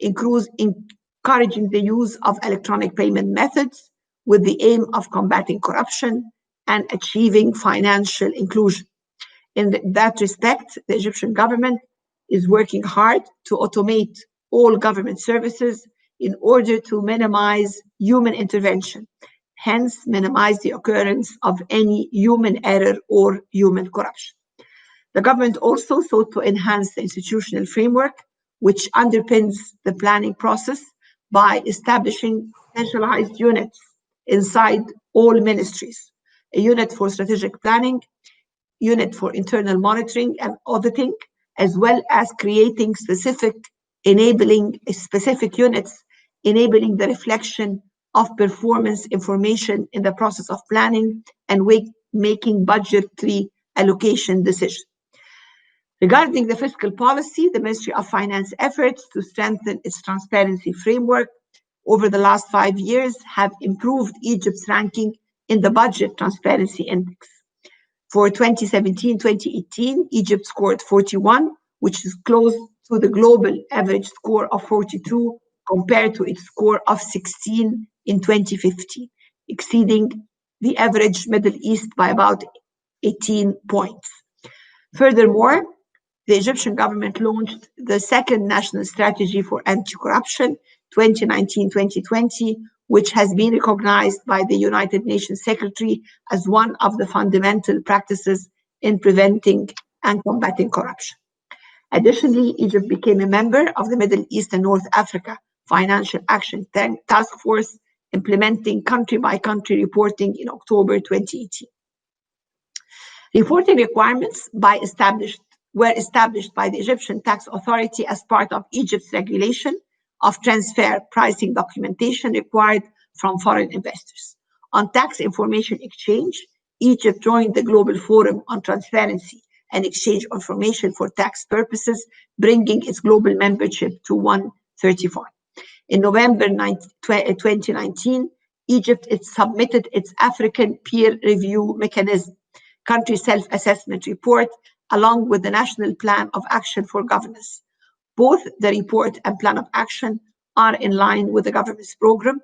encouraging the use of electronic payment methods with the aim of combating corruption and achieving financial inclusion. In that respect, the Egyptian government is working hard to automate all government services in order to minimize human intervention, hence minimize the occurrence of any human error or human corruption. The government also sought to enhance the institutional framework which underpins the planning process by establishing specialized units inside all ministries, a unit for strategic planning, unit for internal monitoring and auditing, as well as creating specific units enabling the reflection of performance information in the process of planning and making budgetary allocation decisions. Regarding the fiscal policy, the Ministry of Finance efforts to strengthen its transparency framework over the last 5 years have improved Egypt's ranking in the Budget Transparency Index. For 2017-2018, Egypt scored 41, which is close to the global average score of 42 compared to its score of 16 in 2015, exceeding the average Middle East by about 18 points. Furthermore, the Egyptian government launched the second national strategy for anti-corruption, 2019-2020, which has been recognized by the United Nations Secretary as one of the fundamental practices in preventing and combating corruption. Additionally, Egypt became a member of the Middle East and North Africa Financial Action Task Force, implementing country-by-country reporting in October 2018. Reporting requirements were established by the Egyptian Tax Authority as part of Egypt's regulation of transfer pricing documentation required from foreign investors. On tax information exchange, Egypt joined the Global Forum on Transparency and Exchange of Information for Tax Purposes, bringing its global membership to 134. In November 2019, Egypt submitted its African Peer Review Mechanism Country Self-Assessment Report, along with the National Plan of Action for Governance. Both the report and plan of action are in line with the government's program,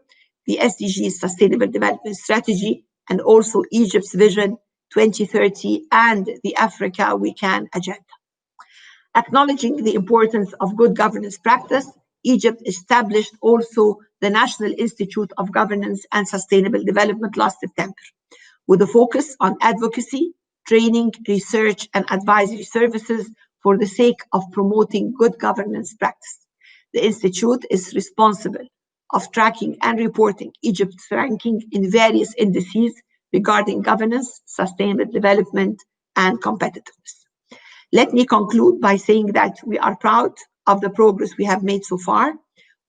the SDG's Sustainable Development Strategy, and also Egypt's Vision 2030 and the Africa We Can agenda. Acknowledging the importance of good governance practice, Egypt established also the National Institute of Governance and Sustainable Development last September, with a focus on advocacy, training, research, and advisory services for the sake of promoting good governance practice. The Institute is responsible of tracking and reporting Egypt's ranking in various indices regarding governance, sustainable development, and competitiveness. Let me conclude by saying that we are proud of the progress we have made so far,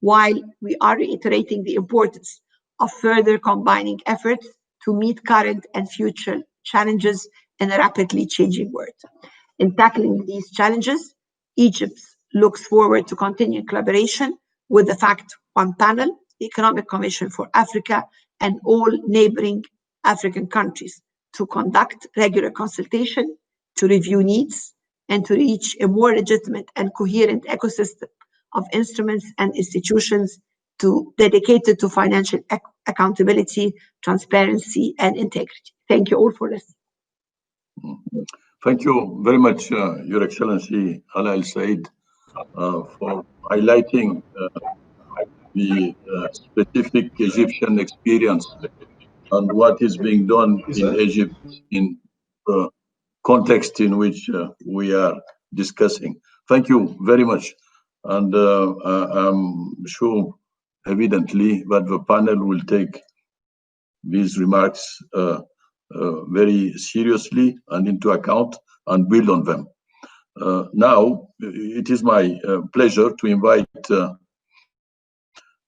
while we are reiterating the importance of further combining efforts to meet current and future challenges in a rapidly changing world. In tackling these challenges, Egypt looks forward to continued collaboration with the FACTI Panel, the Economic Commission for Africa, and all neighboring African countries to conduct regular consultation, to review needs, and to reach a more legitimate and coherent ecosystem of instruments and institutions dedicated to financial accountability, transparency, and integrity. Thank you all for listening. Thank you very much, Your Excellency Ala El Said, for highlighting the specific Egyptian experience and what is being done in Egypt in the context in which we are discussing. Thank you very much. And I'm sure, evidently, that the panel will take these remarks very seriously and into account and build on them. Now, it is my pleasure to invite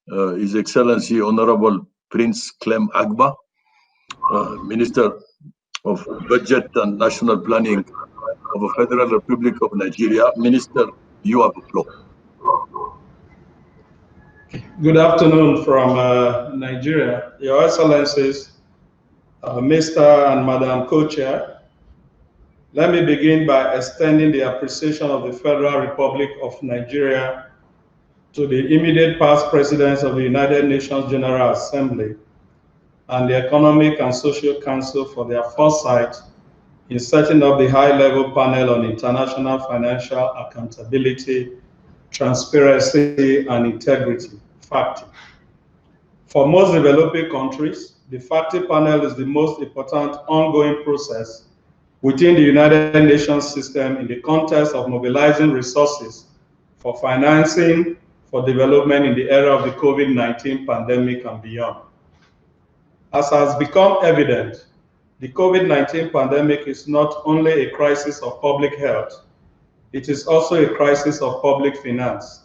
His Excellency Honorable Prince Clem Agba, Minister of Budget and National Planning of the Federal Republic of Nigeria. Minister, you have the floor. Good afternoon from Nigeria. Your Excellencies, Mr. and Madam Co-Chair, let me begin by extending the appreciation of the Federal Republic of Nigeria to the immediate past presidents of the United Nations General Assembly and the Economic and Social Council for their foresight in setting up the high-level panel on international financial accountability, transparency, and integrity, FACTI. For most developing countries, the FACTI panel is the most important ongoing process within the United Nations system in the context of mobilizing resources for financing for development in the era of the COVID-19 pandemic and beyond. As has become evident, the COVID-19 pandemic is not only a crisis of public health, it is also a crisis of public finance.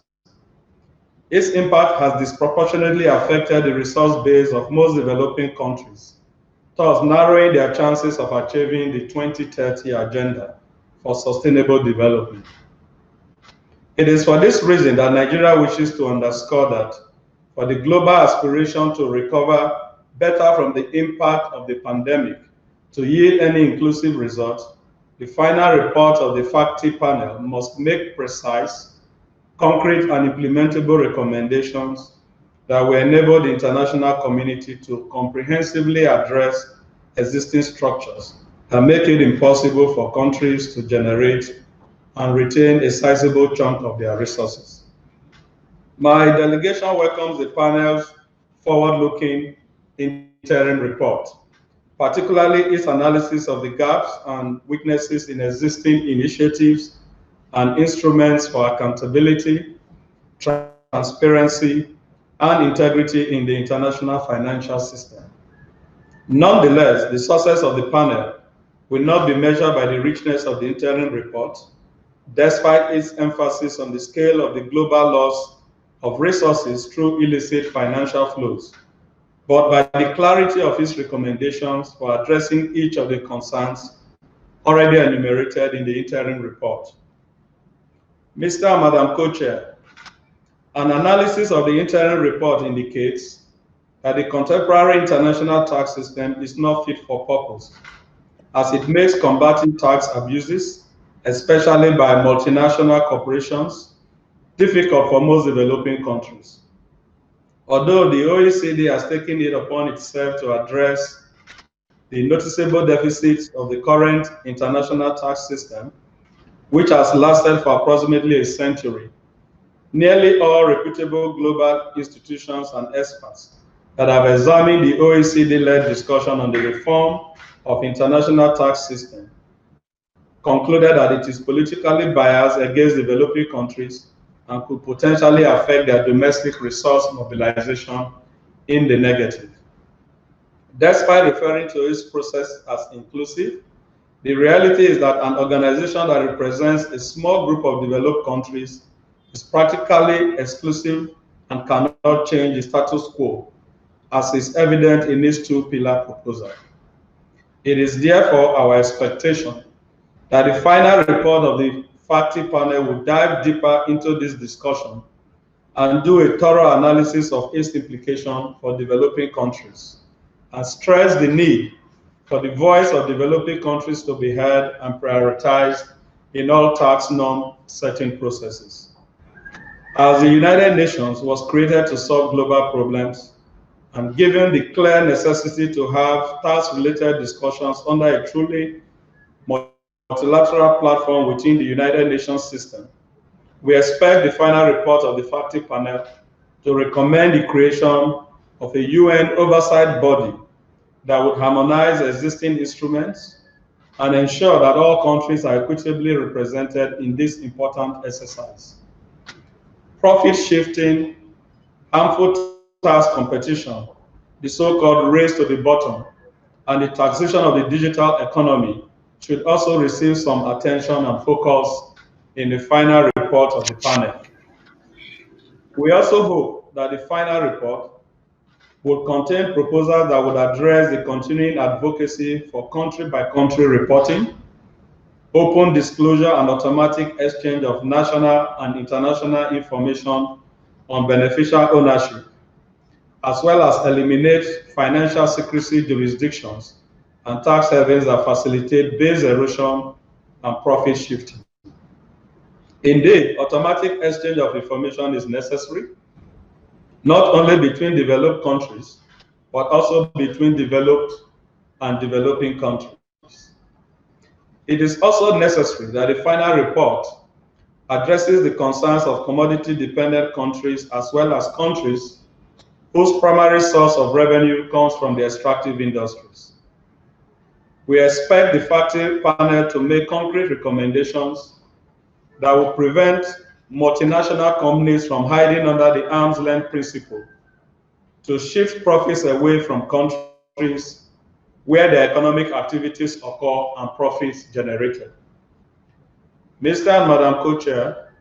Its impact has disproportionately affected the resource base of most developing countries, thus narrowing their chances of achieving the 2030 Agenda for Sustainable Development. It is for this reason that Nigeria wishes to underscore that for the global aspiration to recover better from the impact of the pandemic to yield any inclusive results, the final report of the FACTI panel must make precise, concrete, and implementable recommendations that will enable the international community to comprehensively address existing structures and make it impossible for countries to generate and retain a sizable chunk of their resources. My delegation welcomes the panel's forward-looking interim report, particularly its analysis of the gaps and weaknesses in existing initiatives and instruments for accountability, transparency, and integrity in the international financial system. Nonetheless, the success of the panel will not be measured by the richness of the interim report, despite its emphasis on the scale of the global loss of resources through illicit financial flows, but by the clarity of its recommendations for addressing each of the concerns already enumerated in the interim report. Mr. and Madam Co-Chair, an analysis of the interim report indicates that the contemporary international tax system is not fit for purpose, as it makes combating tax abuses, especially by multinational corporations, difficult for most developing countries. Although the OECD has taken it upon itself to address the noticeable deficits of the current international tax system, which has lasted for approximately a century, nearly all reputable global institutions and experts that have examined the OECD-led discussion on the reform of international tax system concluded that it is politically biased against developing countries and could potentially affect their domestic resource mobilization in the negative. Despite referring to its process as inclusive, the reality is that an organization that represents a small group of developed countries is practically exclusive and cannot change the status quo, as is evident in its two-pillar proposal. It is therefore our expectation that the final report of the FACTI panel will dive deeper into this discussion and do a thorough analysis of its implication for developing countries and stress the need for the voice of developing countries to be heard and prioritized in all tax norm setting processes. As the United Nations was created to solve global problems, and given the clear necessity to have tax-related discussions under a truly multilateral platform within the United Nations system, we expect the final report of the FACTI panel to recommend the creation of a UN oversight body that would harmonize existing instruments and ensure that all countries are equitably represented in this important exercise. Profit shifting, harmful tax competition, the so-called race to the bottom, and the taxation of the digital economy should also receive some attention and focus in the final report of the panel. We also hope that the final report would contain proposals that would address the continuing advocacy for country-by-country reporting, open disclosure and automatic exchange of national and international information on beneficial ownership, as well as eliminate financial secrecy jurisdictions and tax havens that facilitate base erosion and profit shifting. Indeed, automatic exchange of information is necessary, not only between developed countries, but also between developed and developing countries. It is also necessary that the final report addresses the concerns of commodity-dependent countries as well as countries whose primary source of revenue comes from the extractive industries. We expect the FACTI panel to make concrete recommendations that will prevent multinational companies from hiding under the arm's length principle to shift profits away from countries where their economic activities occur and profits generated. Mr. and Madam Co-Chair,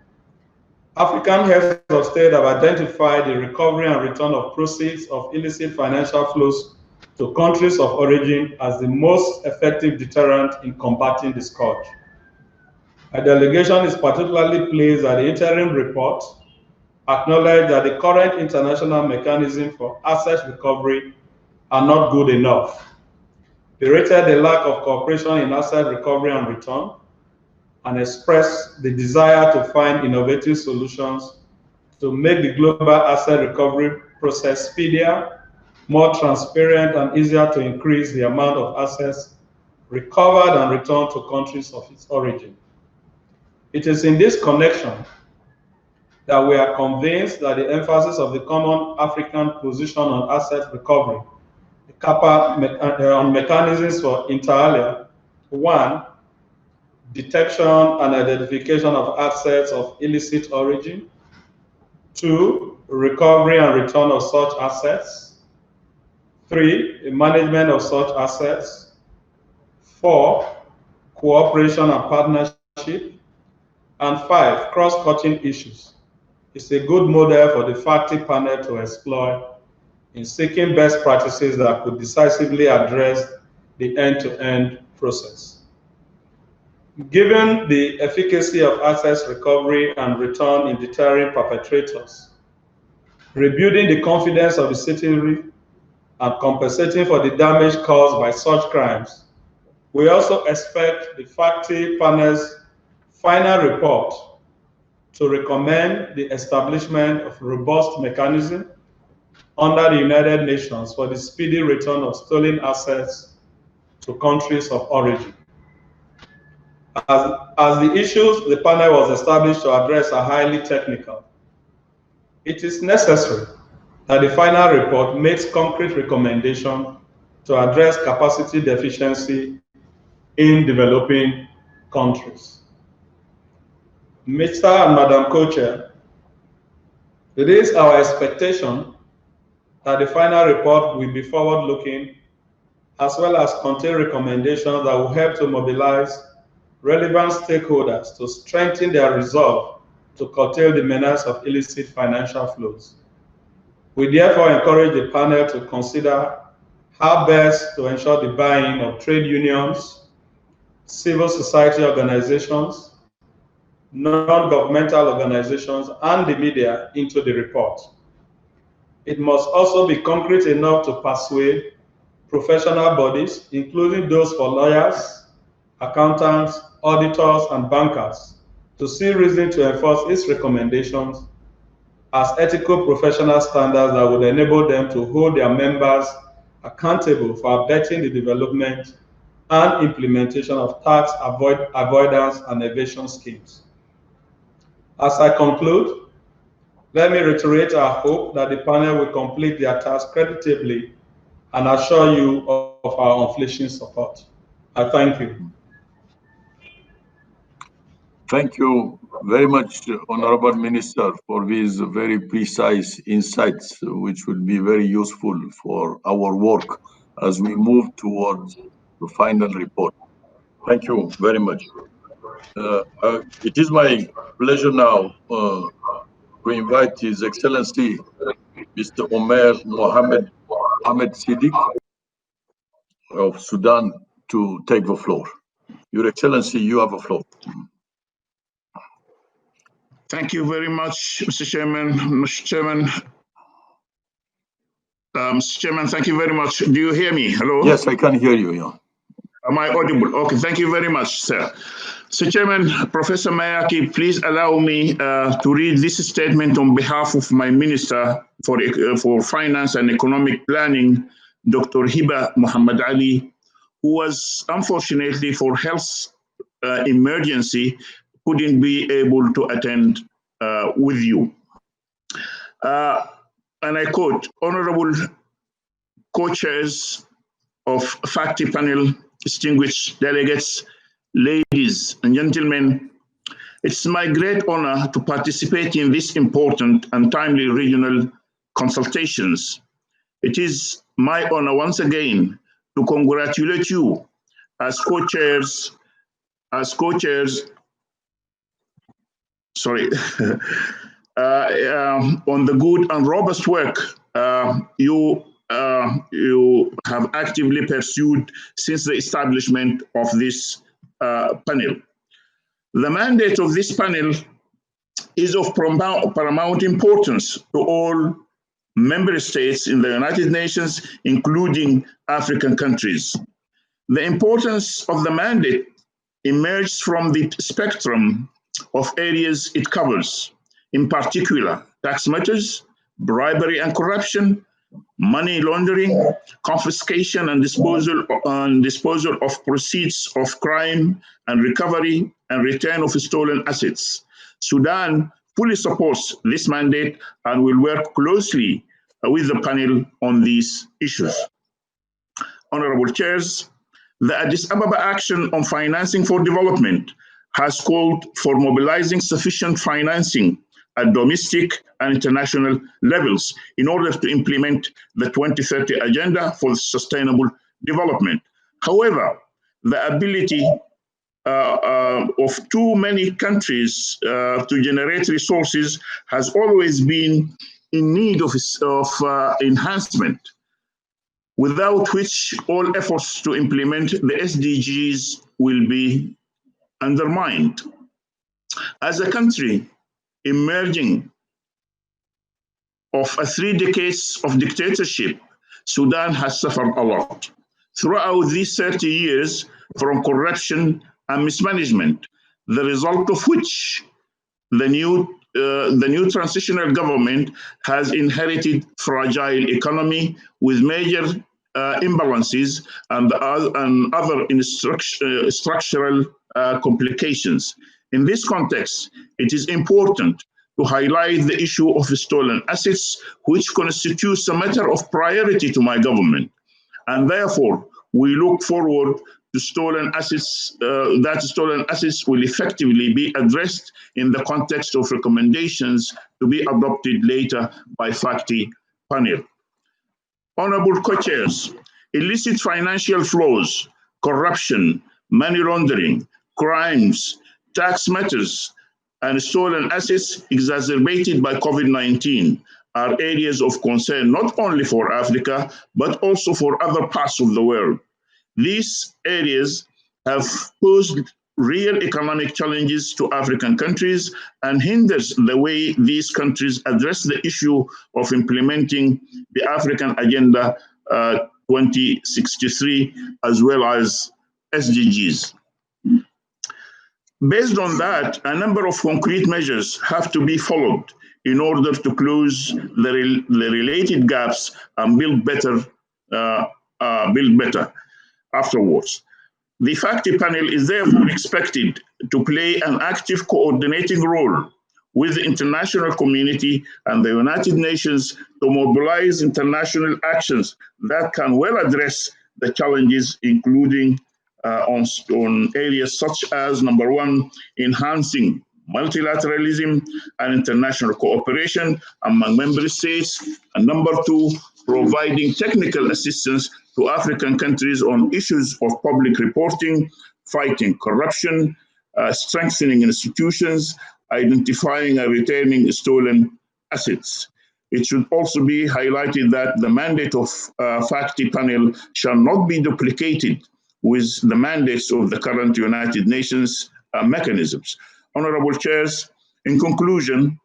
African heads of state have identified the recovery and return of proceeds of illicit financial flows to countries of origin as the most effective deterrent in combating the scourge. A delegation is particularly pleased that the interim report acknowledged that the current international mechanism for asset recovery are not good enough. They rated the lack of cooperation in asset recovery and return and expressed the desire to find innovative solutions to make the global asset recovery process speedier, more transparent, and easier to increase the amount of assets recovered and returned to countries of its origin. It is in this connection that we are convinced that the emphasis of the Common African Position on Asset Recovery, the CAPA, on mechanisms for inter alia, 1, detection and identification of assets of illicit origin, 2, recovery and return of such assets, 3, the management of such assets, 4, cooperation and partnership, and 5, cross-cutting issues. It's a good model for the FACTI panel to explore in seeking best practices that could decisively address the end-to-end process. Given the efficacy of assets recovery and return in deterring perpetrators, rebuilding the confidence of the citizenry, and compensating for the damage caused by such crimes, we also expect the FACTI panel's final report to recommend the establishment of a robust mechanism under the United Nations for the speedy return of stolen assets to countries of origin. As the issues the panel was established to address are highly technical, it is necessary that the final report makes concrete recommendations to address capacity deficiency in developing countries. Mr. and Madam Co-Chair, it is our expectation that the final report will be forward-looking as well as contain recommendations that will help to mobilize relevant stakeholders to strengthen their resolve to curtail the menace of illicit financial flows. We therefore encourage the panel to consider how best to ensure the buy-in of trade unions, civil society organizations, non-governmental organizations, and the media into the report. It must also be concrete enough to persuade professional bodies, including those for lawyers, accountants, auditors, and bankers, to see reason to enforce its recommendations as ethical professional standards that would enable them to hold their members accountable for abetting the development and implementation of tax avoidance and evasion schemes. As I conclude, let me reiterate our hope that the panel will complete their task creditably and assure you of our unflinching support. I thank you. Thank you very much, Honorable Minister, for these very precise insights, which will be very useful for our work as we move towards the final report. Thank you very much. It is my pleasure now to invite His Excellency, Mr. Omer Mohamed Ahmed Siddiq of Sudan to take the floor. Your Excellency, you have the floor. Thank you very much, Mr. Chairman. Mr. Chairman, thank you very much. Do you hear me? Hello? Yes, I can hear you. Yeah. Am I audible? Okay, thank you very much, sir. So, Chairman, Professor Mayaki, please allow me to read this statement on behalf of my Minister for Finance and Economic Planning, Dr. Hiba Muhammad Ali, who was unfortunately for health emergency, couldn't be able to attend with you. And I quote, Honorable co-chairs of FACTI Panel, distinguished delegates, ladies and gentlemen, it's my great honor to participate in this important and timely regional consultations. It is my honor once again to congratulate you as co-chairs, sorry, on the good and robust work you have actively pursued since the establishment of this panel. The mandate of this panel is of paramount importance to all member states in the United Nations, including African countries. The importance of the mandate emerged from the spectrum of areas it covers, in particular, tax matters, bribery and corruption, money laundering, confiscation and disposal of proceeds of crime, and recovery and return of stolen assets. Sudan fully supports this mandate and will work closely with the panel on these issues. Honorable chairs, the Addis Ababa Action on Financing for Development has called for mobilizing sufficient financing at domestic and international levels in order to implement the 2030 Agenda for Sustainable Development. However, the ability of too many countries to generate resources has always been in need of enhancement, without which all efforts to implement the SDGs will be undermined. As a country emerging of 3 decades of dictatorship, Sudan has suffered a lot. Throughout these 30 years from corruption and mismanagement, the result of which the new transitional government has inherited fragile economy with major imbalances and other structural complications. In this context, it is important to highlight the issue of stolen assets, which constitutes a matter of priority to my government. And therefore, we look forward to stolen assets, that stolen assets will effectively be addressed in the context of recommendations to be adopted later by FACTI Panel. Honorable co-chairs, illicit financial flows, corruption, money laundering, crimes, tax matters, and stolen assets exacerbated by COVID-19 are areas of concern not only for Africa, but also for other parts of the world. These areas have posed real economic challenges to African countries and hinders the way these countries address the issue of implementing the African Agenda 2063 as well as SDGs. Based on that, a number of concrete measures have to be followed in order to close the related gaps and build better afterwards. The FACTI panel is therefore expected to play an active coordinating role with the international community and the United Nations to mobilize international actions that can well address the challenges, including on areas such as, number one, enhancing multilateralism and international cooperation among member states, and number two, providing technical assistance to African countries on issues of public reporting, fighting corruption, strengthening institutions, identifying and returning stolen assets. it should also be highlighted that the mandate of FACTI panel shall not be duplicated with the mandates of the current United Nations mechanisms. Honorable chairs, in conclusion,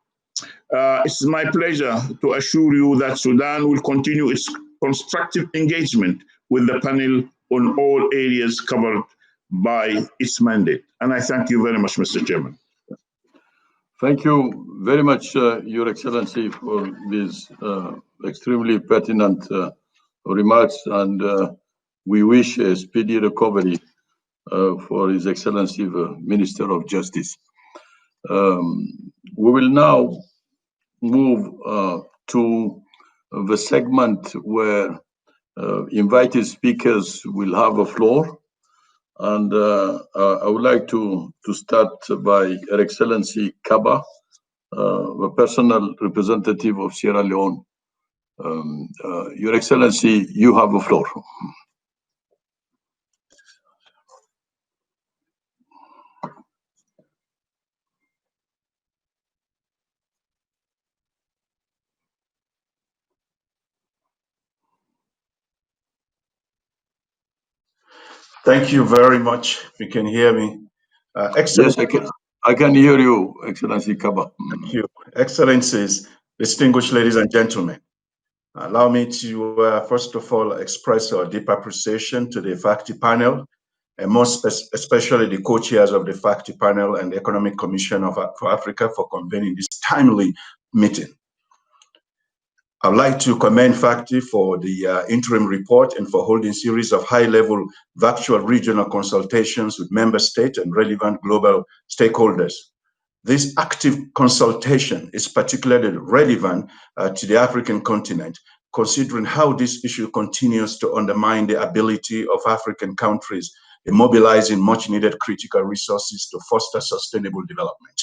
it's my pleasure to assure you that Sudan will continue its constructive engagement with the panel on all areas covered by its mandate. And I thank you very much, Mr. Chairman. Thank you very much, Your Excellency, for these extremely pertinent remarks, and we wish a speedy recovery for His Excellency, the Minister of Justice. We will now move to the segment where invited speakers will have a floor. And I would like to start by Her Excellency Kaba, the personal representative of Sierra Leone. Your Excellency, you have the floor. Thank you very much. If you can hear me. Yes, I can hear you, Excellency Kaba. Thank you. Excellencies, distinguished ladies and gentlemen, allow me to first of all express our deep appreciation to the FACTI panel, and most especially the co-chairs of the FACTI panel and the Economic Commission for Africa for convening this timely meeting. I'd like to commend FACTI for the interim report and for holding a series of high-level virtual regional consultations with member states and relevant global stakeholders. This active consultation is particularly relevant to the African continent, considering how this issue continues to undermine the ability of African countries in mobilizing much-needed critical resources to foster sustainable development.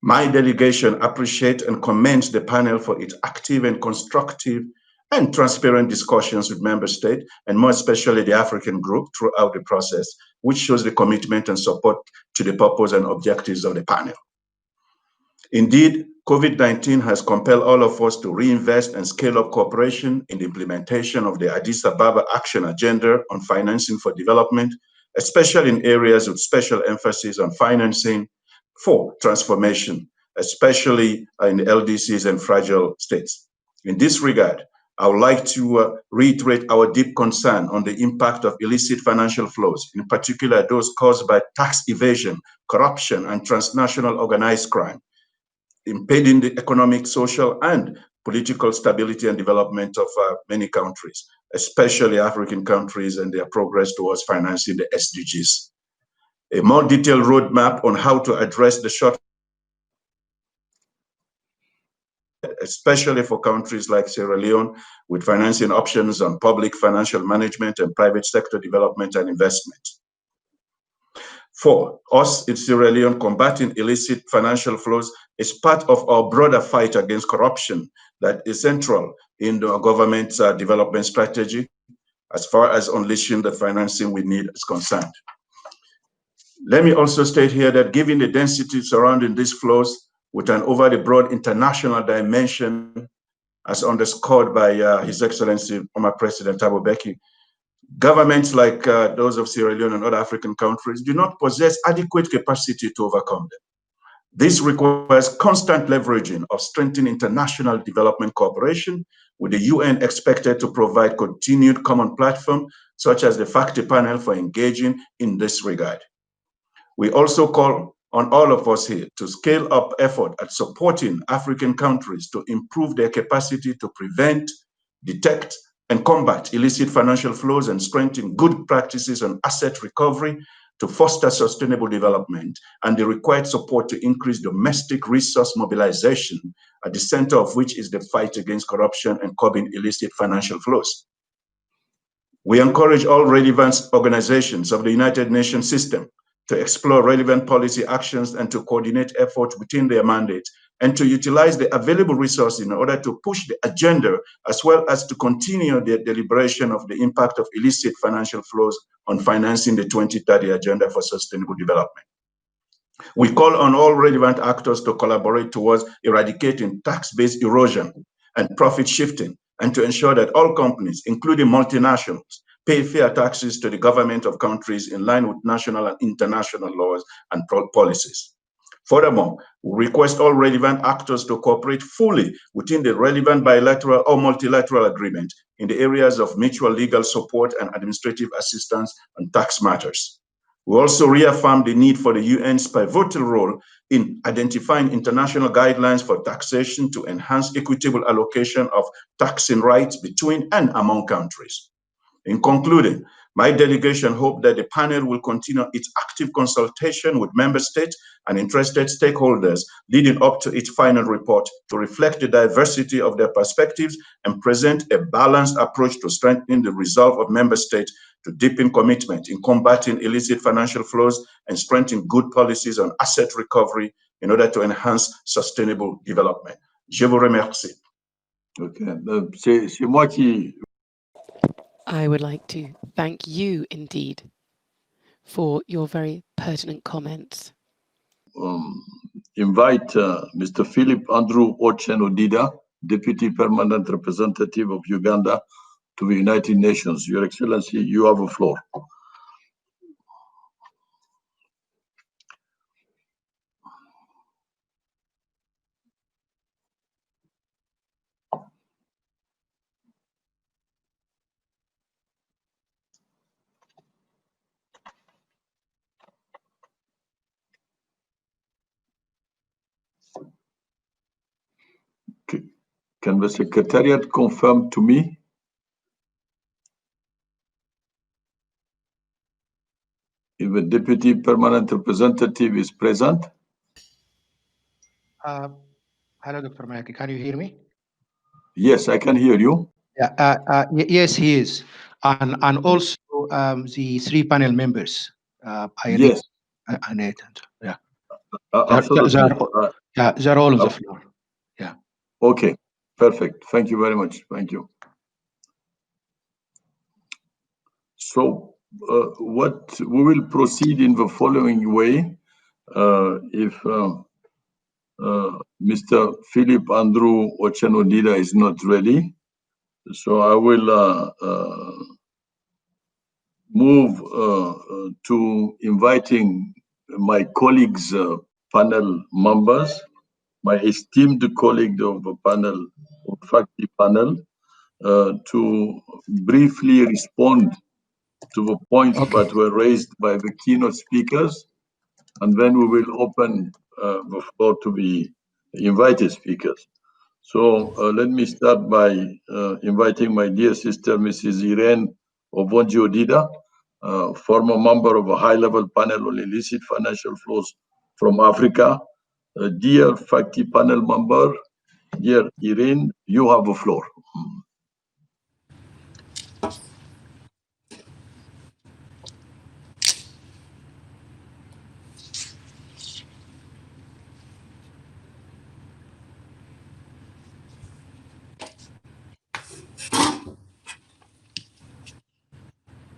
My delegation appreciates and commends the panel for its active and constructive and transparent discussions with member states, and more especially the African group throughout the process, which shows the commitment and support to the purpose and objectives of the panel. Indeed, COVID-19 has compelled all of us to reinvest and scale up cooperation in the implementation of the Addis Ababa Action Agenda on financing for development, especially in areas with special emphasis on financing for transformation, especially in LDCs and fragile states. In this regard, I would like to reiterate our deep concern on the impact of illicit financial flows, in particular those caused by tax evasion, corruption, and transnational organized crime, impeding the economic, social, and political stability and development of many countries, especially African countries and their progress towards financing the SDGs. A more detailed roadmap on how to address the short, especially for countries like Sierra Leone, with financing options on public financial management and private sector development and investment. For us in Sierra Leone, combating illicit financial flows is part of our broader fight against corruption that is central in the government's development strategy as far as unleashing the financing we need is concerned. Let me also state here that given the density surrounding these flows with an over the broad international dimension, as underscored by His Excellency former President Thabo Mbeki, governments like those of Sierra Leone and other African countries do not possess adequate capacity to overcome them. This requires constant leveraging of strengthened international development cooperation, with the UN expected to provide continued common platform, such as the FACTI panel, for engaging in this regard. We also call on all of us here to scale up effort at supporting African countries to improve their capacity to prevent, detect, and combat illicit financial flows and strengthen good practices on asset recovery to foster sustainable development, and the required support to increase domestic resource mobilization, at the center of which is the fight against corruption and curbing illicit financial flows. We encourage all relevant organizations of the United Nations system to explore relevant policy actions and to coordinate efforts within their mandate, and to utilize the available resources in order to push the agenda, as well as to continue the deliberation of the impact of illicit financial flows on financing the 2030 Agenda for Sustainable Development. We call on all relevant actors to collaborate towards eradicating tax-based erosion and profit shifting, and to ensure that all companies, including multinationals, pay fair taxes to the government of countries in line with national and international laws and policies. Furthermore, we request all relevant actors to cooperate fully within the relevant bilateral or multilateral agreement in the areas of mutual legal support and administrative assistance on tax matters. We also reaffirm the need for the UN's pivotal role in identifying international guidelines for taxation to enhance equitable allocation of taxing rights between and among countries. In concluding, my delegation hopes that the panel will continue its active consultation with member states and interested stakeholders leading up to its final report to reflect the diversity of their perspectives and present a balanced approach to strengthening the resolve of member states to deepen commitment in combating illicit financial flows and strengthening good policies on asset recovery in order to enhance sustainable development. Je vous remercie. Okay. C'est moi qui... I would like to thank you indeed for your very pertinent comments. Invite Mr. Philip Andrew Ochen-Odida, Deputy Permanent Representative of Uganda to the United Nations. Your Excellency, you have the floor. Can the Secretariat confirm to me? If the Deputy Permanent Representative is present? Hello, Dr. Mayaki. Can you hear me? Yes, I can hear you. Yeah, yes, he is. And also the three panel members. Yes. Yeah. Absolutely. They're all on the floor. Yeah. Okay, perfect. Thank you very much. Thank you. So what we will proceed in the following way. If Mr. Philip Andrew Ochen-Odida is not ready, so I will move to inviting my colleagues, panel members, my esteemed colleague of the panel, of FACTI Panel, to briefly respond to the points that were raised by the keynote speakers, and then we will open the floor to the invited speakers. So let me start by inviting my dear sister, Mrs. Irene Obonji-Odida, former member of a high-level panel on illicit financial flows from Africa. Dear FACTI Panel member, dear Irene, you have the floor.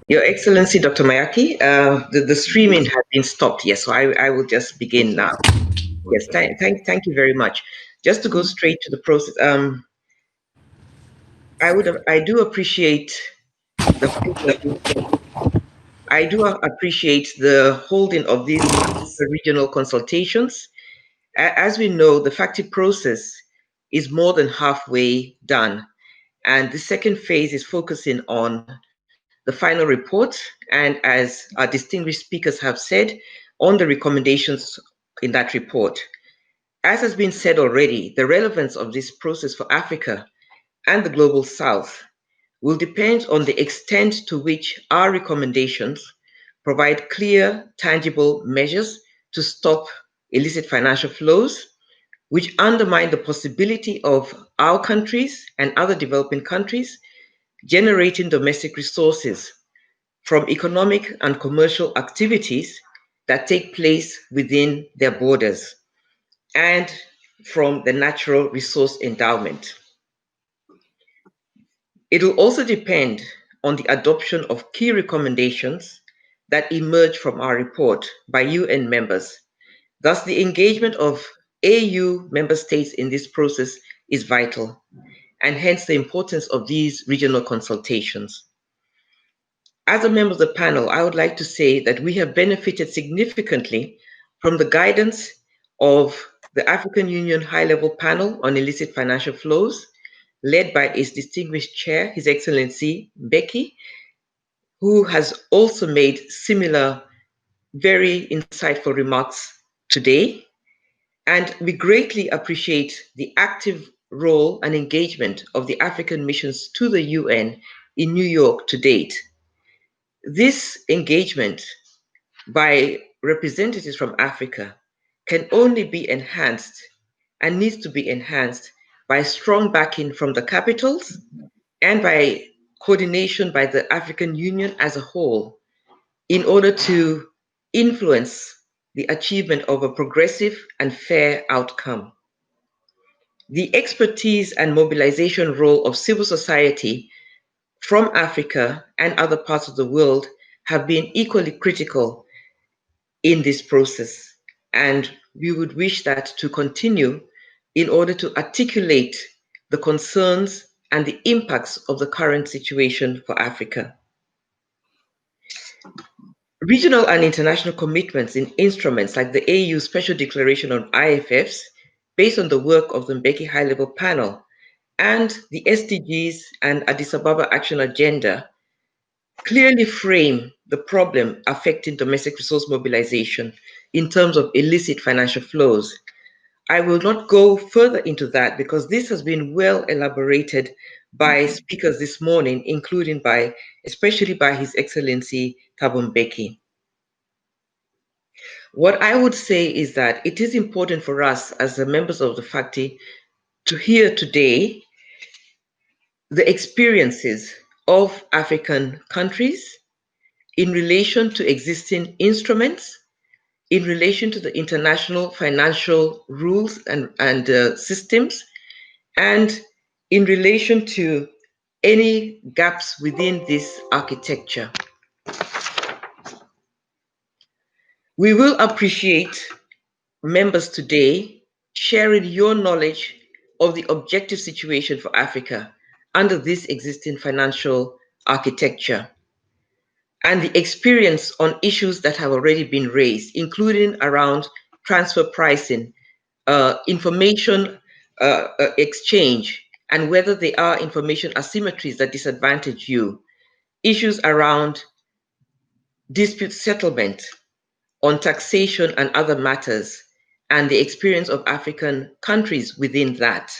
Your Excellency, Dr. Mayaki, the streaming has been stopped. Yes, so I will just begin now. Yes, thank you very much. Just to go straight to the process, I do appreciate the holding of these regional consultations. As we know, the FACTI process is more than halfway done, and the second phase is focusing on the final report, and as our distinguished speakers have said, on the recommendations in that report. As has been said already, the relevance of this process for Africa and the Global South will depend on the extent to which our recommendations provide clear, tangible measures to stop illicit financial flows, which undermine the possibility of our countries and other developing countries generating domestic resources from economic and commercial activities that take place within their borders and from the natural resource endowment. It will also depend on the adoption of key recommendations that emerge from our report by UN members. Thus, the engagement of AU member states in this process is vital. and hence the importance of these regional consultations. As a member of the panel, I would like to say that we have benefited significantly from the guidance of the African Union High-Level Panel on Illicit Financial Flows, led by its distinguished chair, His Excellency Mbeki, who has also made similar very insightful remarks today. And we greatly appreciate the active role and engagement of the African missions to the UN in New York to date. This engagement by representatives from Africa can only be enhanced and needs to be enhanced by strong backing from the capitals and by coordination by the African Union as a whole in order to influence the achievement of a progressive and fair outcome. The expertise and mobilization role of civil society from Africa and other parts of the world have been equally critical in this process. And we would wish that to continue in order to articulate the concerns and the impacts of the current situation for Africa. Regional and international commitments in instruments like the AU Special Declaration on IFFs, based on the work of the Mbeki High-Level Panel, and the SDGs and Addis Ababa Action Agenda clearly frame the problem affecting domestic resource mobilization in terms of illicit financial flows. I will not go further into that because this has been well elaborated by speakers this morning, including especially by His Excellency Thabo Mbeki. What I would say is that it is important for us as the members of the FACTI to hear today the experiences of African countries in relation to existing instruments, in relation to the international financial rules and systems, and in relation to any gaps within this architecture. We will appreciate members today sharing your knowledge of the objective situation for Africa under this existing financial architecture and the experience on issues that have already been raised, including around transfer pricing, information exchange, and whether there are information asymmetries that disadvantage you, issues around dispute settlement, on taxation and other matters, and the experience of African countries within that.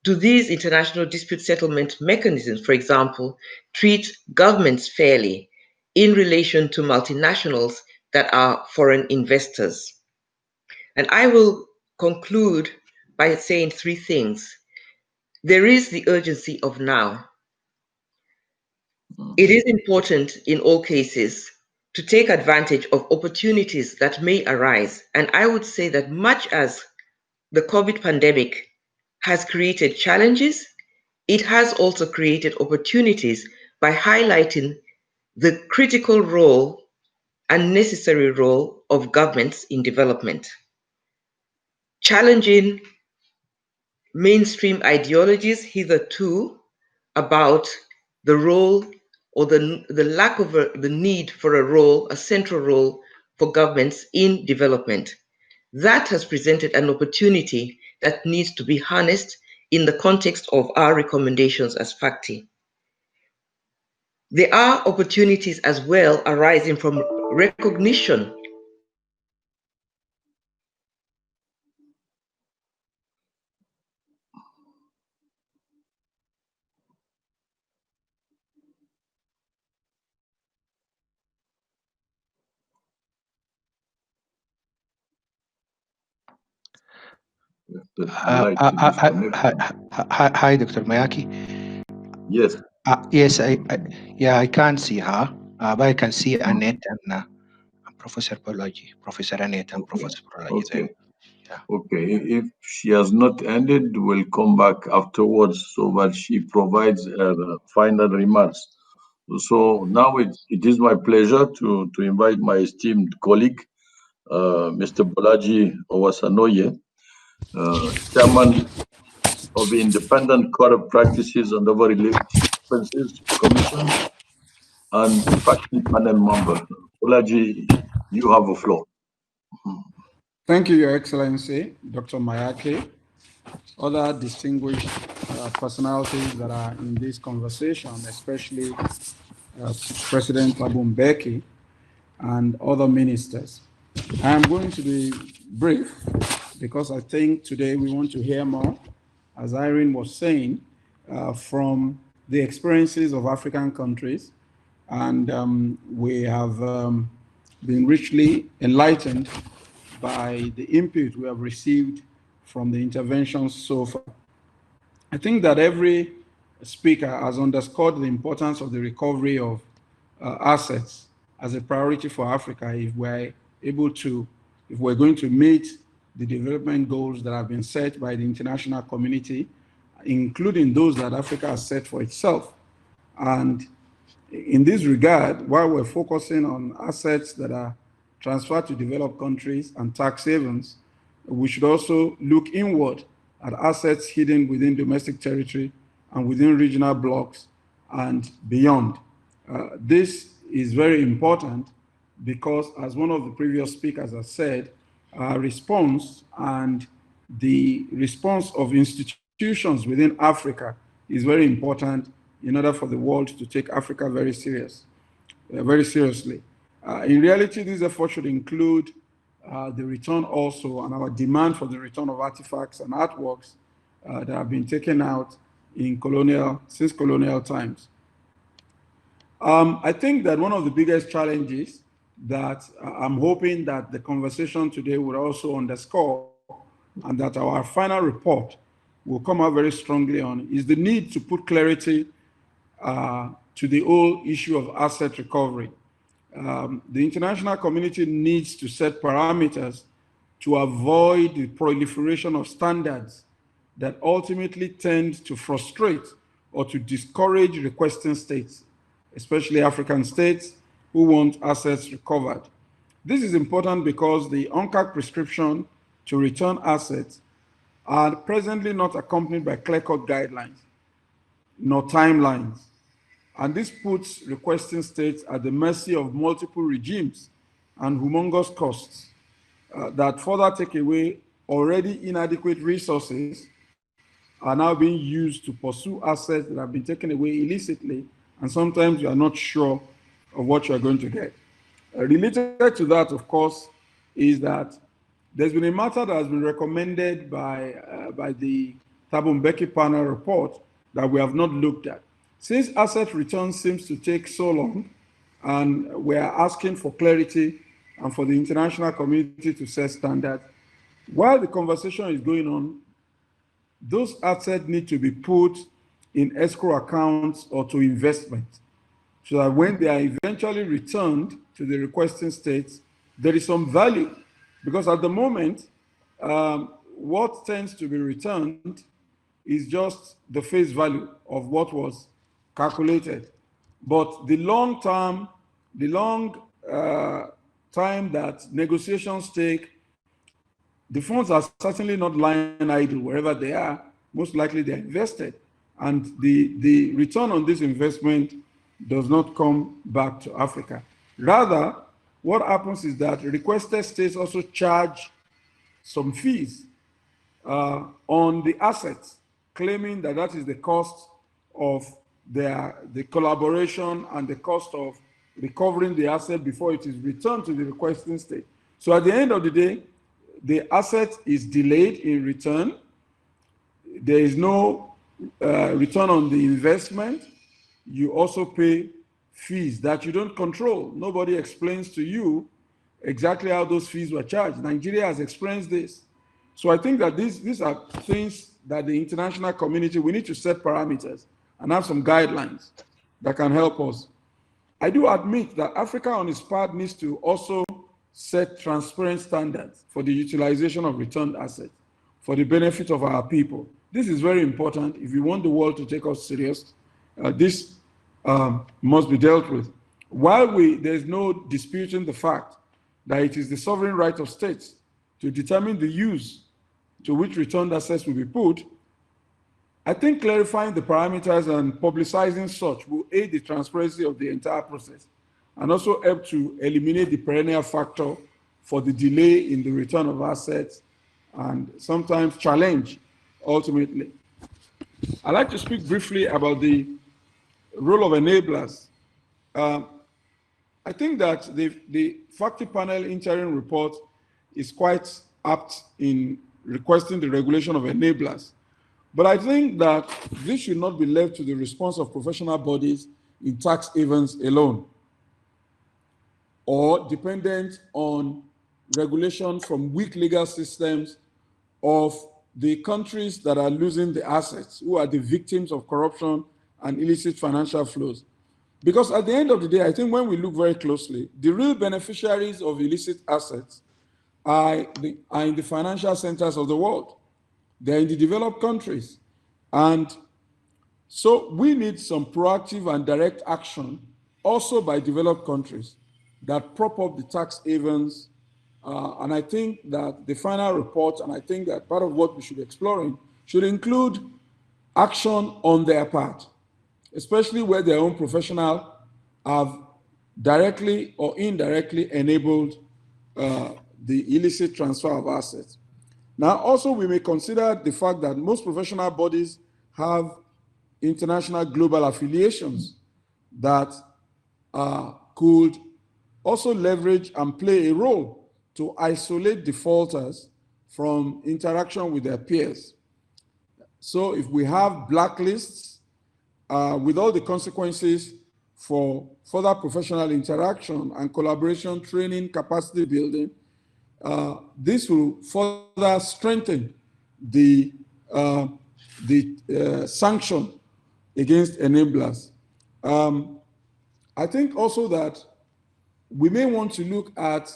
Do these international dispute settlement mechanisms, for example, treat governments fairly in relation to multinationals that are foreign investors? And I will conclude by saying three things. There is the urgency of now. It is important in all cases to take advantage of opportunities that may arise. And I would say that much as the COVID pandemic has created challenges, it has also created opportunities by highlighting the critical role and necessary role of governments in development. Challenging mainstream ideologies hitherto about the role or the lack of the need for a role, a central role for governments in development. That has presented an opportunity that needs to be harnessed in the context of our recommendations as FACTI. There are opportunities as well arising from recognition Hi, Dr. Mayaki. Yes. Yes, I can't see her, but I can see Annette and Professor Annette and Professor Polaji. Okay. Okay. If she has not ended, we'll come back afterwards so that she provides her final remarks. So now it is my pleasure to invite my esteemed colleague, Mr. Bolaji Owasanoye, Chairman of the Independent Corrupt Practices and Overlaid Expenses Commission and FACTI Panel member. Olaji, you have the floor. Thank you, Your Excellency, Dr. Mayake, other distinguished personalities that are in this conversation, especially President Thabo Mbeki and other ministers. I am going to be brief because I think today we want to hear more, as Irene was saying, from the experiences of African countries. And we have been richly enlightened by the input we have received from the interventions so far. I think that every speaker has underscored the importance of the recovery of assets as a priority for Africa if we're going to meet the development goals that have been set by the international community, including those that Africa has set for itself. And in this regard, while we're focusing on assets that are transferred to developed countries and tax havens, we should also look inward at assets hidden within domestic territory and within regional blocks and beyond. This is very important because, as one of the previous speakers has said, our response and the response of institutions within Africa is very important in order for the world to take Africa very seriously. In reality, these efforts should include the return also and our demand for the return of artifacts and artworks that have been taken out since colonial times. I think that one of the biggest challenges that I'm hoping that the conversation today will also underscore and that our final report will come out very strongly on is the need to put clarity to the whole issue of asset recovery. The international community needs to set parameters to avoid the proliferation of standards that ultimately tend to frustrate or to discourage requesting states, especially African states who want assets recovered. This is important because the UNCAC prescription to return assets are presently not accompanied by clear-cut guidelines nor timelines. And this puts requesting states at the mercy of multiple regimes and humongous costs that further take away already inadequate resources are now being used to pursue assets that have been taken away illicitly, and sometimes you are not sure of what you are going to get. Related to that, of course, is that there's been a matter that has been recommended by the Thabo Mbeki panel report that we have not looked at. Since asset return seems to take so long, and we are asking for clarity and for the international community to set standards, while the conversation is going on, those assets need to be put in escrow accounts or to investment, so that when they are eventually returned to the requesting states, there is some value. Because at the moment, what tends to be returned is just the face value of what was calculated. But the long time that negotiations take, the funds are certainly not lying idle wherever they are. Most likely they're invested. And the return on this investment does not come back to Africa. Rather, what happens is that requested states also charge some fees on the assets, claiming that that is the cost of the collaboration and the cost of recovering the asset before it is returned to the requesting state. So at the end of the day, the asset is delayed in return. There is no return on the investment. You also pay fees that you don't control. Nobody explains to you exactly how those fees were charged. Nigeria has experienced this. So I think that these are things that the international community, we need to set parameters and have some guidelines that can help us. I do admit that Africa on its part needs to also set transparent standards for the utilization of returned assets for the benefit of our people. This is very important. If you want the world to take us serious, this must be dealt with. While there's no disputing the fact that it is the sovereign right of states to determine the use to which returned assets will be put, I think clarifying the parameters and publicizing such will aid the transparency of the entire process and also help to eliminate the perennial factor for the delay in the return of assets and sometimes challenge ultimately. I'd like to speak briefly about the role of enablers. I think that the FACTI Panel interim report is quite apt in requesting the regulation of enablers. But I think that this should not be left to the response of professional bodies in tax havens alone, or dependent on regulation from weak legal systems of the countries that are losing the assets, who are the victims of corruption and illicit financial flows. Because at the end of the day, I think when we look very closely, the real beneficiaries of illicit assets are in the financial centers of the world. They're in the developed countries. And so we need some proactive and direct action also by developed countries that prop up the tax havens. And I think that the final report, and I think that part of what we should be exploring, should include action on their part, especially where their own professional have directly or indirectly enabled the illicit transfer of assets. Now, also, we may consider the fact that most professional bodies have international global affiliations that could also leverage and play a role to isolate defaulters from interaction with their peers. So if we have blacklists with all the consequences for further professional interaction and collaboration, training, capacity building, this will further strengthen the sanction against enablers. I think also that we may want to look at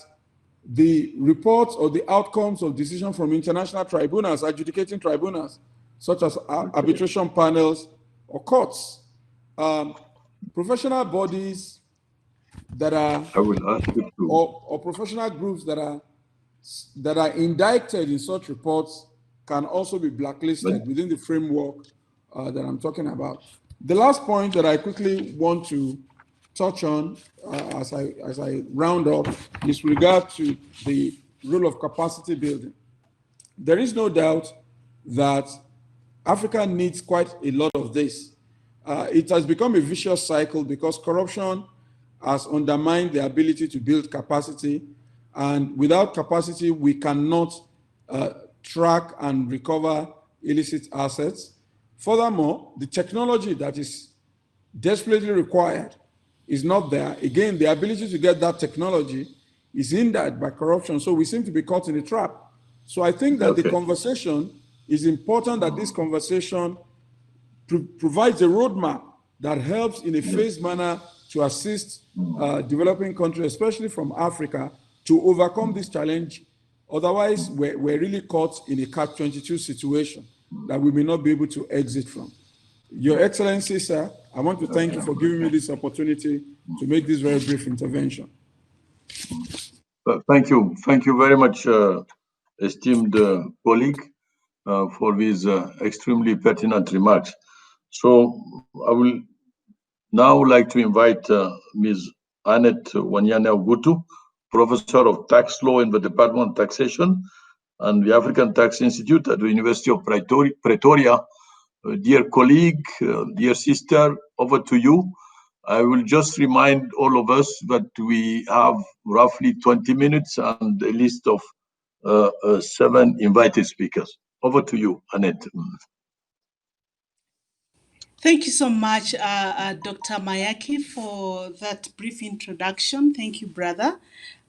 the reports or the outcomes of decisions from international tribunals, adjudicating tribunals, such as arbitration panels or courts. Professional bodies that are, or professional groups that are indicted in such reports can also be blacklisted within the framework that I'm talking about. The last point that I quickly want to touch on as I round up is regard to the role of capacity building. There is no doubt that Africa needs quite a lot of this. It has become a vicious cycle because corruption has undermined the ability to build capacity, and without capacity, we cannot track and recover illicit assets. Furthermore, the technology that is desperately required is not there. Again, the ability to get that technology is hindered by corruption, so we seem to be caught in a trap. So I think that the conversation is important, that this conversation provides a roadmap that helps in a phased manner to assist developing countries, especially from Africa, to overcome this challenge. Otherwise, we're really caught in a catch-22 situation that we may not be able to exit from. Your Excellency, sir, I want to thank you for giving me this opportunity to make this very brief intervention. Thank you. Thank you very much, esteemed colleague, for these extremely pertinent remarks. So I will now like to invite Ms. Annette Wanyane-Ogutu, Professor of Tax Law in the Department of Taxation and the African Tax Institute at the University of Pretoria. Dear colleague, dear sister, over to you. I will just remind all of us that we have roughly 20 minutes and a list of 7 invited speakers. Over to you, Annette. Thank you so much, Dr. Mayaki, for that brief introduction. Thank you, brother.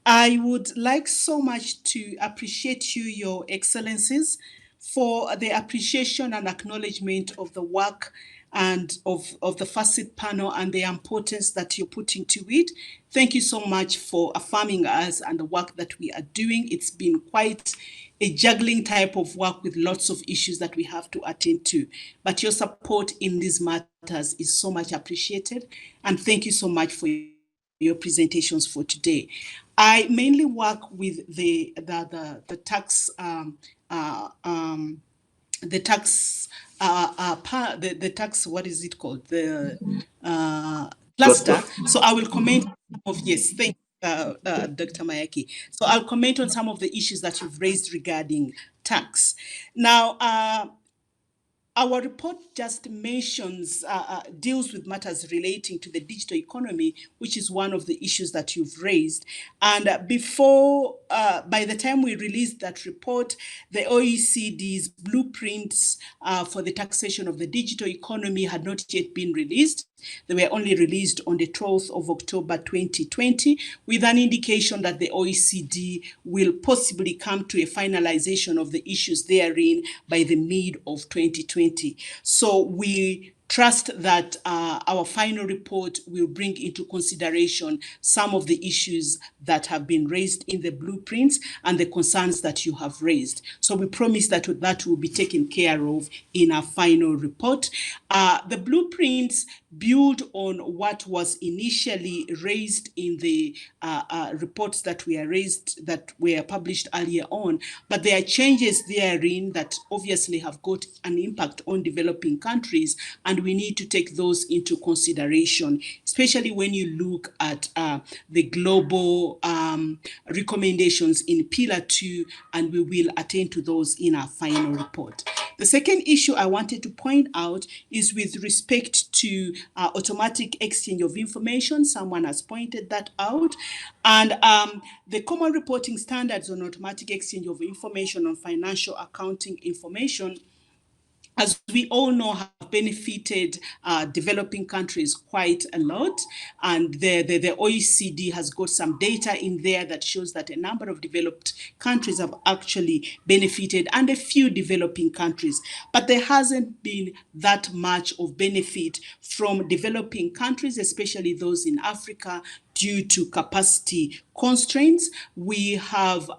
I would like so much to appreciate you, Your Excellencies, for the appreciation and acknowledgement of the work and of the FACTI panel and the importance that you're putting to it. Thank you so much for affirming us and the work that we are doing. It's been quite a juggling type of work with lots of issues that we have to attend to. But your support in these matters is so much appreciated. And thank you so much for your presentations for today. I mainly work with the tax the tax the tax, what is it called, the cluster. So I will comment on some of, yes, thank Dr. Mayaki. So I'll comment on some of the issues that you've raised regarding tax. Now, our report just mentions, deals with matters relating to the digital economy, which is one of the issues that you've raised. And by the time we released that report, the OECD's blueprints for the taxation of the digital economy had not yet been released. They were only released on the 12th of October 2020, with an indication that the OECD will possibly come to a finalization of the issues therein by the mid of 2020. So we trust that our final report will bring into consideration some of the issues that have been raised in the blueprints and the concerns that you have raised. So we promise that that will be taken care of in our final report. The blueprints build on what was initially raised in the reports that were published earlier on, but there are changes therein that obviously have got an impact on developing countries, and we need to take those into consideration, especially when you look at the global recommendations in Pillar 2, and we will attend to those in our final report. The second issue I wanted to point out is with respect to automatic exchange of information. Someone has pointed that out. And the common reporting standards on automatic exchange of information on financial accounting information, as we all know, have benefited developing countries quite a lot. And the OECD has got some data in there that shows that a number of developed countries have actually benefited, and a few developing countries. But there hasn't been that much of benefit from developing countries, especially those in Africa, due to capacity constraints. We have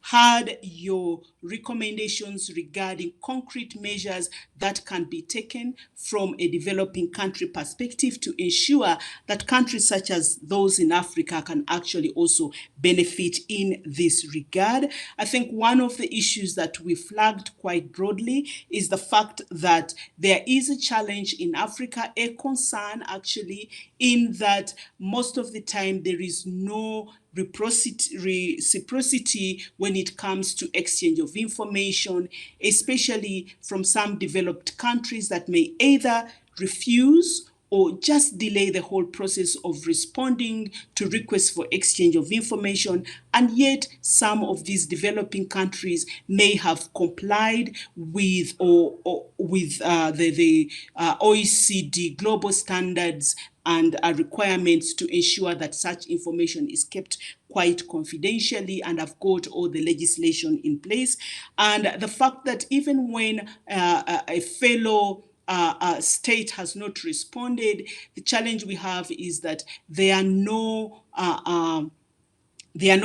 had your recommendations regarding concrete measures that can be taken from a developing country perspective to ensure that countries such as those in Africa can actually also benefit in this regard. I think one of the issues that we flagged quite broadly is the fact that there is a challenge in Africa, a concern actually, in that most of the time there is no reciprocity when it comes to exchange of information, especially from some developed countries that may either refuse or just delay the whole process of responding to requests for exchange of information. And yet some of these developing countries may have complied with the OECD global standards and requirements to ensure that such information is kept quite confidentially, and have got all the legislation in place. And the fact that even when a fellow state has not responded, the challenge we have is that there are no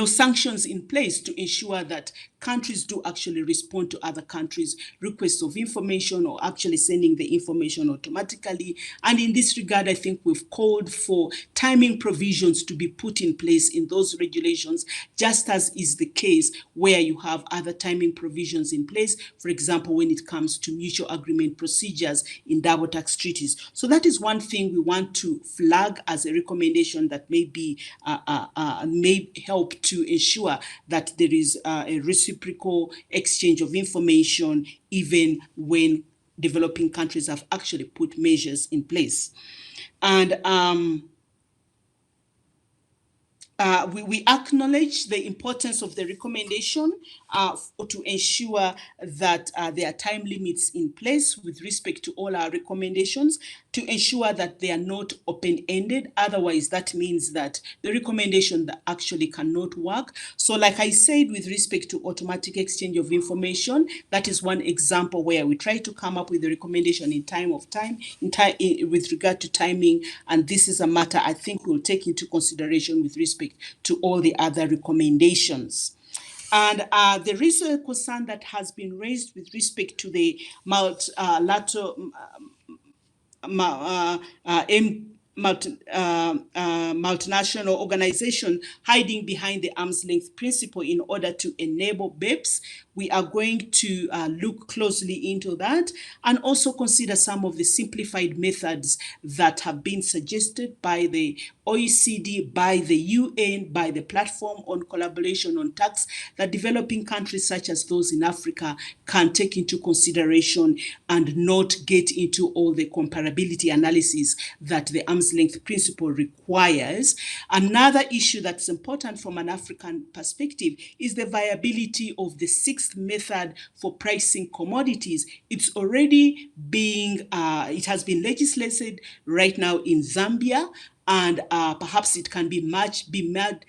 sanctions in place to ensure that countries do actually respond to other countries' requests of information, or actually sending the information automatically. And in this regard, I think we've called for timing provisions to be put in place in those regulations, just as is the case where you have other timing provisions in place, for example, when it comes to mutual agreement procedures in double tax treaties. So that is one thing we want to flag as a recommendation that may help to ensure that there is a reciprocal exchange of information, even when developing countries have actually put measures in place. And we acknowledge the importance of the recommendation to ensure that there are time limits in place with respect to all our recommendations, to ensure that they are not open-ended. Otherwise, that means that the recommendation that actually cannot work. So like I said, with respect to automatic exchange of information, that is one example where we try to come up with a recommendation with regard to timing. And this is a matter I think we'll take into consideration with respect to all the other recommendations. And there is a concern that has been raised with respect to the multilateral multinational organization hiding behind the arm's length principle in order to enable BEPS. We are going to look closely into that and also consider some of the simplified methods that have been suggested by the OECD, by the UN, by the Platform on Collaboration on Tax, that developing countries such as those in Africa can take into consideration and not get into all the comparability analysis that the arm's length principle requires. Another issue that's important from an African perspective is the viability of the sixth method for pricing commodities. It's already being, it has been legislated right now in Zambia, and perhaps it can be much better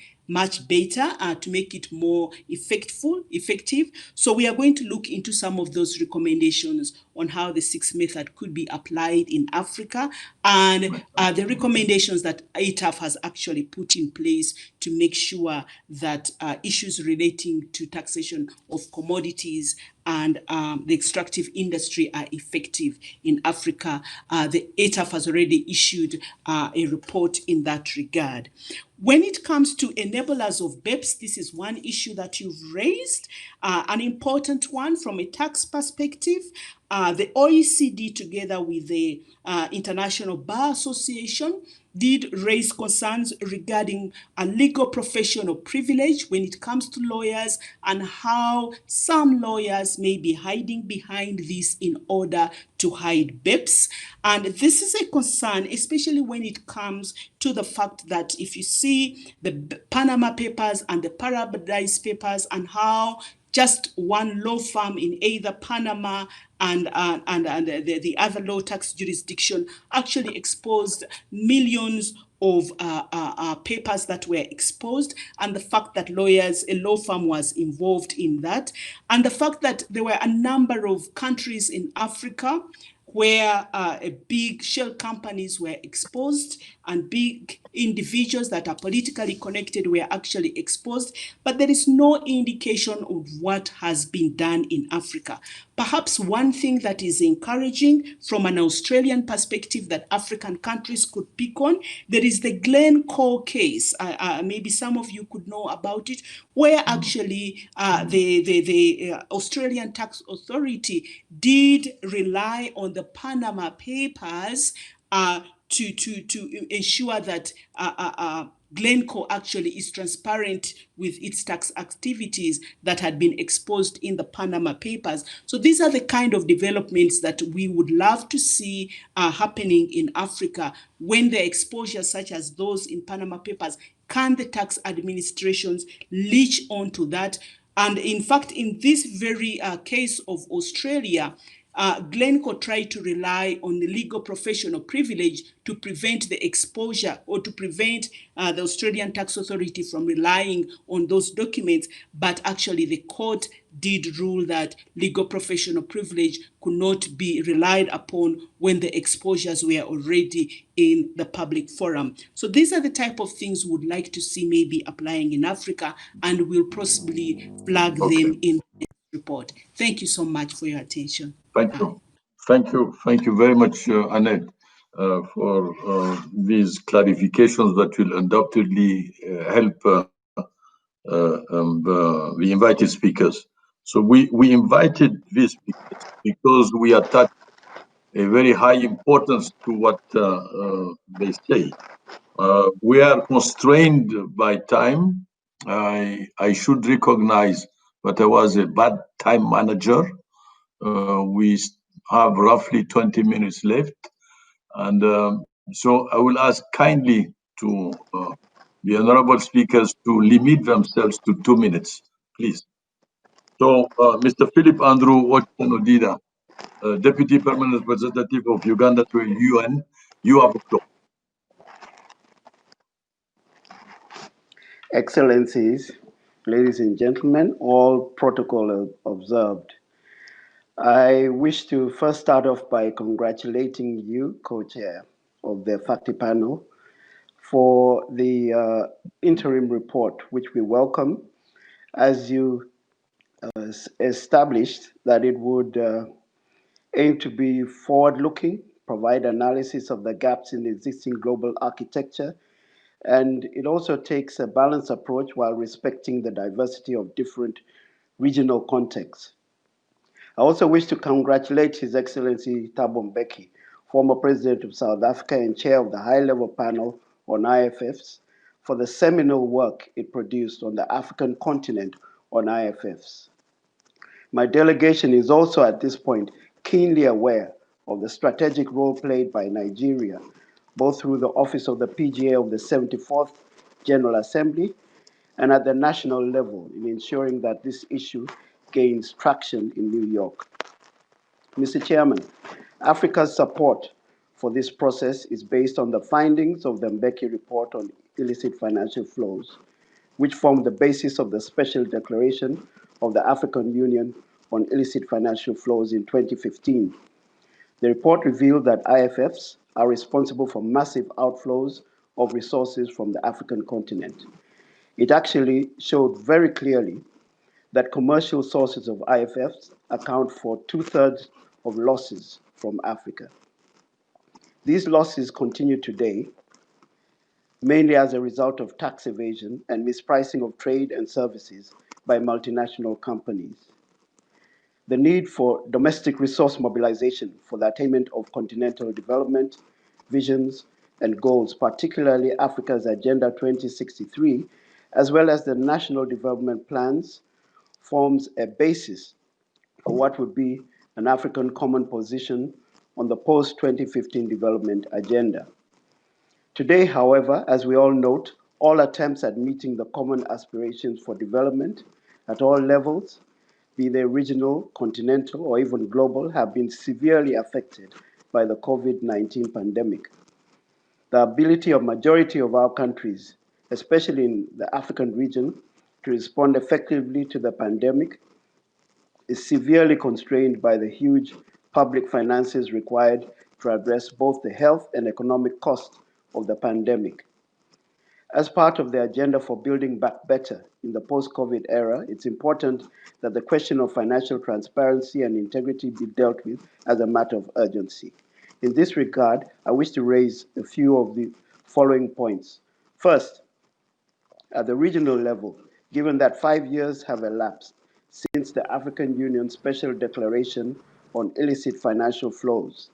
to make it more effective. So we are going to look into some of those recommendations on how the sixth method could be applied in Africa, and the recommendations that ITAF has actually put in place to make sure that issues relating to taxation of commodities and the extractive industry are effective in Africa. The ITAF has already issued a report in that regard. When it comes to enablers of BEPS, this is one issue that you've raised, an important one from a tax perspective. The OECD, together with the International Bar Association, did raise concerns regarding a legal professional privilege when it comes to lawyers and how some lawyers may be hiding behind this in order to hide BEPS. And this is a concern, especially when it comes to the fact that if you see the Panama Papers and the Paradise Papers and how just one law firm in either Panama and the other low tax jurisdiction actually exposed millions of papers that were exposed, and the fact that a law firm was involved in that, and the fact that there were a number of countries in Africa where big shell companies were exposed and big individuals that are politically connected were actually exposed, but there is no indication of what has been done in Africa. Perhaps one thing that is encouraging from an Australian perspective that African countries could pick on, there is the Glencore case. Maybe some of you could know about it, where actually the Australian Tax Authority did rely on the Panama Papers to ensure that Glencore actually is transparent with its tax activities that had been exposed in the Panama Papers. So these are the kind of developments that we would love to see happening in Africa. When the exposures such as those in Panama Papers, can the tax administrations leech onto that? And in fact, in this very case of Australia, Glencore tried to rely on the legal professional privilege to prevent the exposure or to prevent the Australian Tax Authority from relying on those documents. But actually, the court did rule that legal professional privilege could not be relied upon when the exposures were already in the public forum. So these are the type of things we would like to see maybe applying in Africa, and we'll possibly flag them in the report. Thank you so much for your attention. Thank you. Thank you. Thank you very much, Annette, for these clarifications that will undoubtedly help the invited speakers. So we invited these speakers because we attach a very high importance to what they say. We are constrained by time. I should recognize that I was a bad time manager. We have roughly 20 minutes left. And so I will ask kindly to the honorable speakers to limit themselves to 2 minutes, please. So Mr. Philip Andrew Ochanodida, Deputy Permanent Representative of Uganda to the UN, you have the floor. Excellencies, ladies and gentlemen, all protocol observed. I wish to first start off by congratulating you, co-chair of the FACTI panel, for the interim report, which we welcome, as you established that it would aim to be forward-looking, provide analysis of the gaps in the existing global architecture, and it also takes a balanced approach while respecting the diversity of different regional contexts. I also wish to congratulate His Excellency Thabo Mbeki, former President of South Africa and Chair of the High-Level Panel on IFFs, for the seminal work it produced on the African continent on IFFs. My delegation is also at this point keenly aware of the strategic role played by Nigeria, both through the Office of the PGA of the 74th General Assembly and at the national level in ensuring that this issue gains traction in New York. Mr. Chairman, Africa's support for this process is based on the findings of the Mbeki report on illicit financial flows, which formed the basis of the Special Declaration of the African Union on illicit financial flows in 2015. The report revealed that IFFs are responsible for massive outflows of resources from the African continent. It actually showed very clearly that commercial sources of IFFs account for 2/3 of losses from Africa. These losses continue today, mainly as a result of tax evasion and mispricing of trade and services by multinational companies. The need for domestic resource mobilization for the attainment of continental development, visions, and goals, particularly Africa's Agenda 2063, as well as the national development plans, forms a basis for what would be an African common position on the post-2015 development agenda. Today, however, as we all note, all attempts at meeting the common aspirations for development at all levels, be they regional, continental, or even global, have been severely affected by the COVID-19 pandemic. The ability of majority of our countries, especially in the African region, to respond effectively to the pandemic is severely constrained by the huge public finances required to address both the health and economic cost of the pandemic. As part of the agenda for building back better in the post-COVID era, it's important that the question of financial transparency and integrity be dealt with as a matter of urgency. In this regard, I wish to raise a few of the following points. First, at the regional level, given that 5 years have elapsed since the African Union Special Declaration on illicit financial flows,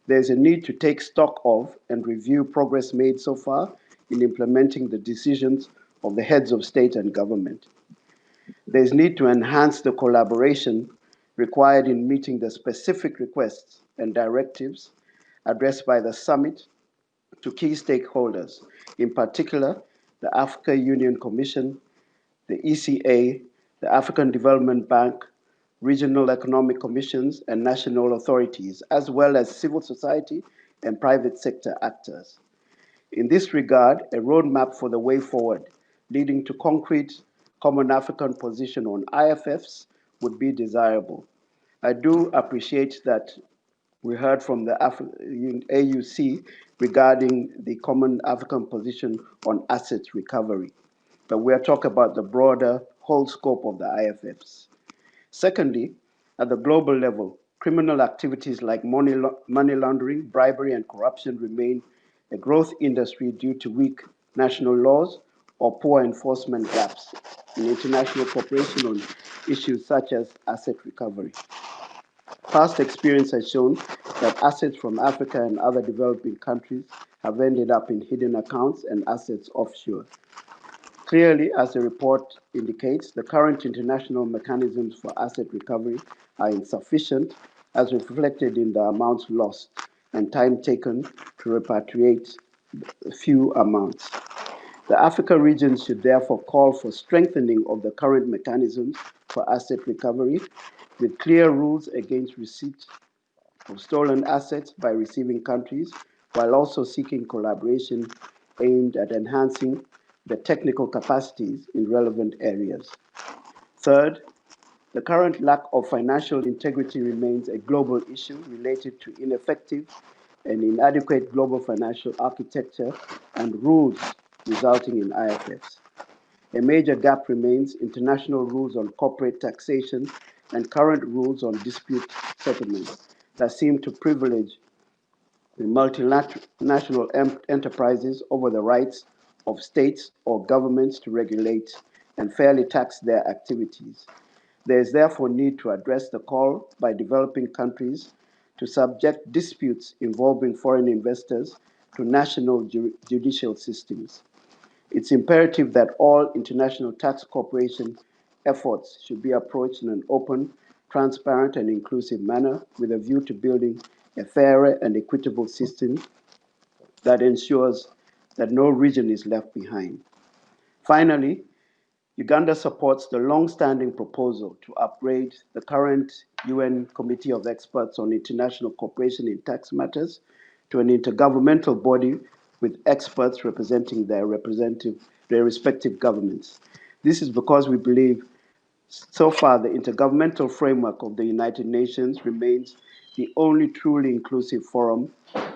there is a need to take stock of and review progress made so far in implementing the decisions of the heads of state and government. There is need to enhance the collaboration required in meeting the specific requests and directives addressed by the summit to key stakeholders, in particular the Africa Union Commission, the ECA, the African Development Bank, regional economic commissions, and national authorities, as well as civil society and private sector actors. In this regard, a roadmap for the way forward, leading to concrete common African position on IFFs would be desirable. I do appreciate that we heard from the AUC regarding the common African position on assets recovery, but we are talking about the broader whole scope of the IFFs. Secondly, at the global level, criminal activities like money laundering, bribery, and corruption remain a growth industry due to weak national laws or poor enforcement gaps in international cooperation on issues such as asset recovery. Past experience has shown that assets from Africa and other developing countries have ended up in hidden accounts and assets offshore. Clearly, as the report indicates, the current international mechanisms for asset recovery are insufficient, as reflected in the amounts lost and time taken to repatriate few amounts. The Africa region should therefore call for strengthening of the current mechanisms for asset recovery, with clear rules against receipt of stolen assets by receiving countries, while also seeking collaboration aimed at enhancing the technical capacities in relevant areas. Third, the current lack of financial integrity remains a global issue related to ineffective and inadequate global financial architecture and rules resulting in IFFs. A major gap remains international rules on corporate taxation and current rules on dispute settlements that seem to privilege with multinational enterprises over the rights of states or governments to regulate and fairly tax their activities. There is therefore need to address the call by developing countries to subject disputes involving foreign investors to national judicial systems. It's imperative that all international tax cooperation efforts should be approached in an open, transparent, and inclusive manner with a view to building a fairer and equitable system that ensures that no region is left behind. Finally, Uganda supports the long-standing proposal to upgrade the current UN Committee of Experts on International Cooperation in Tax Matters to an intergovernmental body with experts representing their respective governments. This is because we believe so far the intergovernmental framework of the United Nations remains the only truly inclusive forum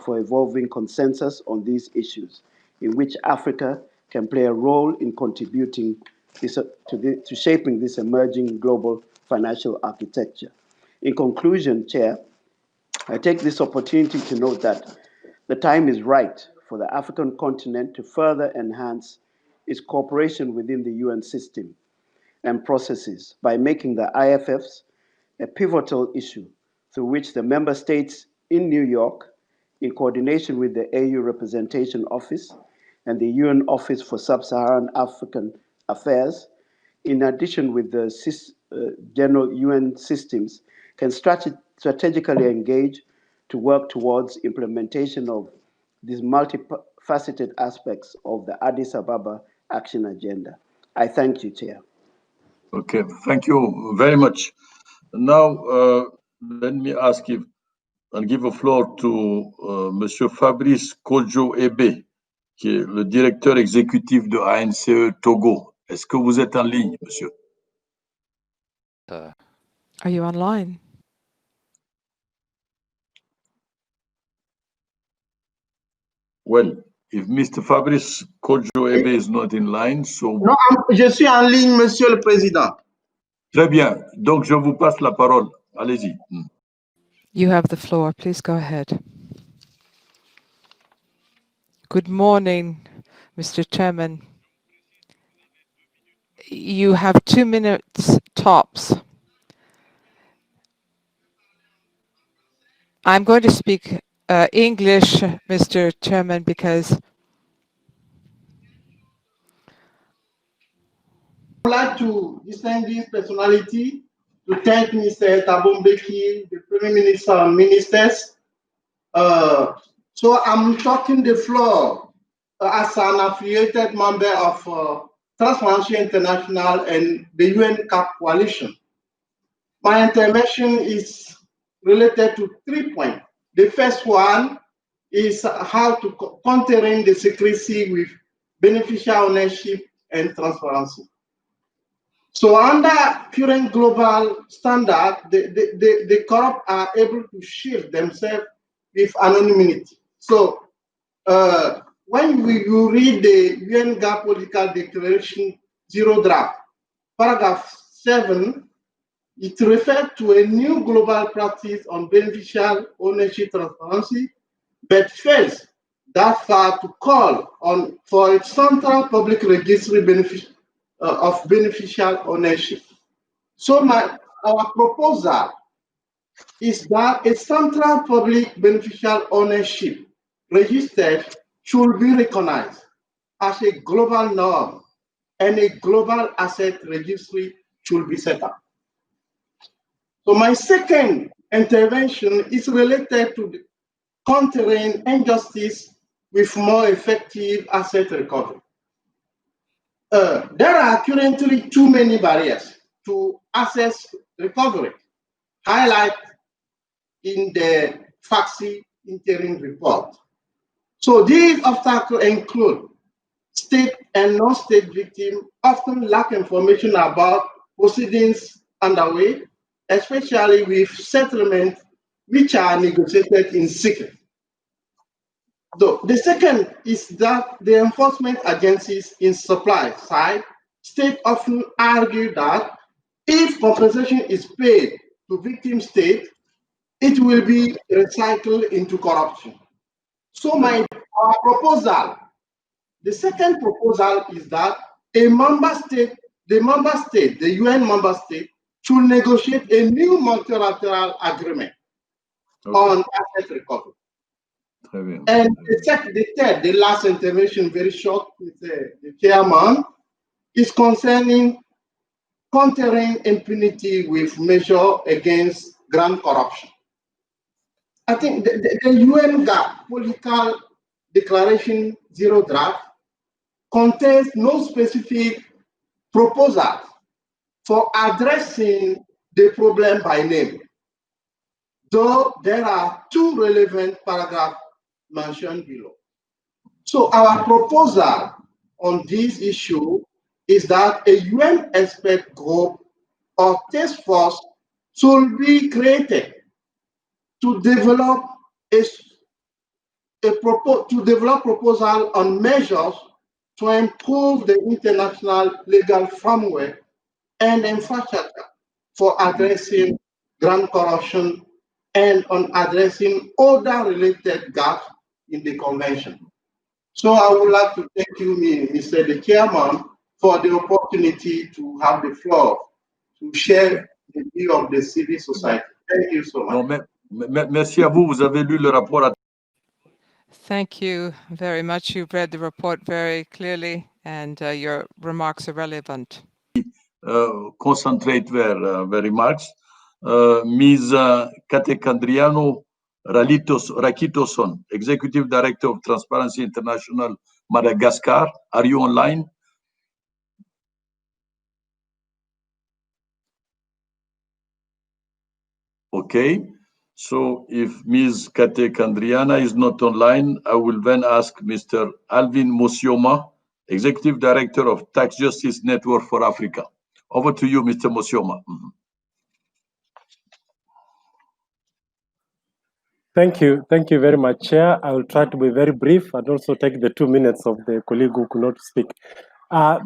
for evolving consensus on these issues, in which Africa can play a role in contributing to shaping this emerging global financial architecture. In conclusion, Chair, I take this opportunity to note that the time is right for the African continent to further enhance its cooperation within the UN system and processes by making the IFFs a pivotal issue through which the member states in New York, in coordination with the AU Representation Office and the UN Office for Sub-Saharan African Affairs, in addition with the general UN systems, can strategically engage to work towards implementation of these multifaceted aspects of the Addis Ababa Action Agenda. I thank you, Chair. Okay, thank you very much. Now, let me ask you and give the floor to Monsieur Fabrice Kodjo-Ebe, qui est le directeur exécutif de ANCE Togo. Est-ce que vous êtes en ligne, monsieur? Are you online? Well, if Mr. Fabrice Kodjo-Ebe is not in line, so... Non, je suis en ligne, Monsieur le Président. Très bien. Donc, je vous passe la parole. Allez-y. You have the floor. Please go ahead. Good morning, Mr. Chairman. You have 2 minutes tops. I'm going to speak English, Mr. Chairman, because I would like to distinguish personality to thank Mr. Thabo Mbeki, the Prime Minister and ministers. So I'm taking the floor as an affiliated member of Transparency International and the UN CAP coalition. My intervention is related to 3 points. The first one is how to countering the secrecy with beneficial ownership and transparency. So under current global standard, the corrupt are able to shield themselves with anonymity. So when you read the UN GAP Political Declaration 0 draft, paragraph 7, it refers to a new global practice on beneficial ownership transparency, but fails that far to call on for a central public registry of beneficial ownership. So our proposal is that a central public beneficial ownership registered should be recognized as a global norm, and a global asset registry should be set up. So my second intervention is related to the countering injustice with more effective asset recovery. There are currently too many barriers to asset recovery, highlighted in the FACTI Interim Report. So these obstacles include state and non-state victims often lack information about proceedings underway, especially with settlements which are negotiated in secret. The second is that the enforcement agencies in supply side state often argue that if compensation is paid to victim state, it will be recycled into corruption. So our proposal, the second proposal is that the UN member state, should negotiate a new multilateral agreement on asset recovery. And the last intervention, very short, with the chairman, is concerning countering impunity with measure against grand corruption. I think the UN political declaration zero draft contains no specific proposal for addressing the problem by name, though there are two relevant paragraphs mentioned below. So our proposal on this issue is that a UN expert group or task force should be created to develop proposal on measures to improve the international legal framework and infrastructure for addressing grand corruption and on addressing other related gaps in the convention. So I would like to thank you, Mr. the Chairman, for the opportunity to have the floor to share the view of the civil society. Thank you so much. Merci à vous. Vous avez lu le rapport. Thank you very much. You've read the report very clearly, and your remarks are relevant. Concentrate their remarks. Ms. Katekandriano Rakitoson, Executive Director of Transparency International, Madagascar. Are you online? Okay. So if Ms. Katekandriana is not online, I will then ask Mr. Alvin Musioma, Executive Director of Tax Justice Network for Africa. Over to you, Mr. Musioma. Thank you very much, Chair. I will try to be very brief and also take the 2 minutes of the colleague who could not speak.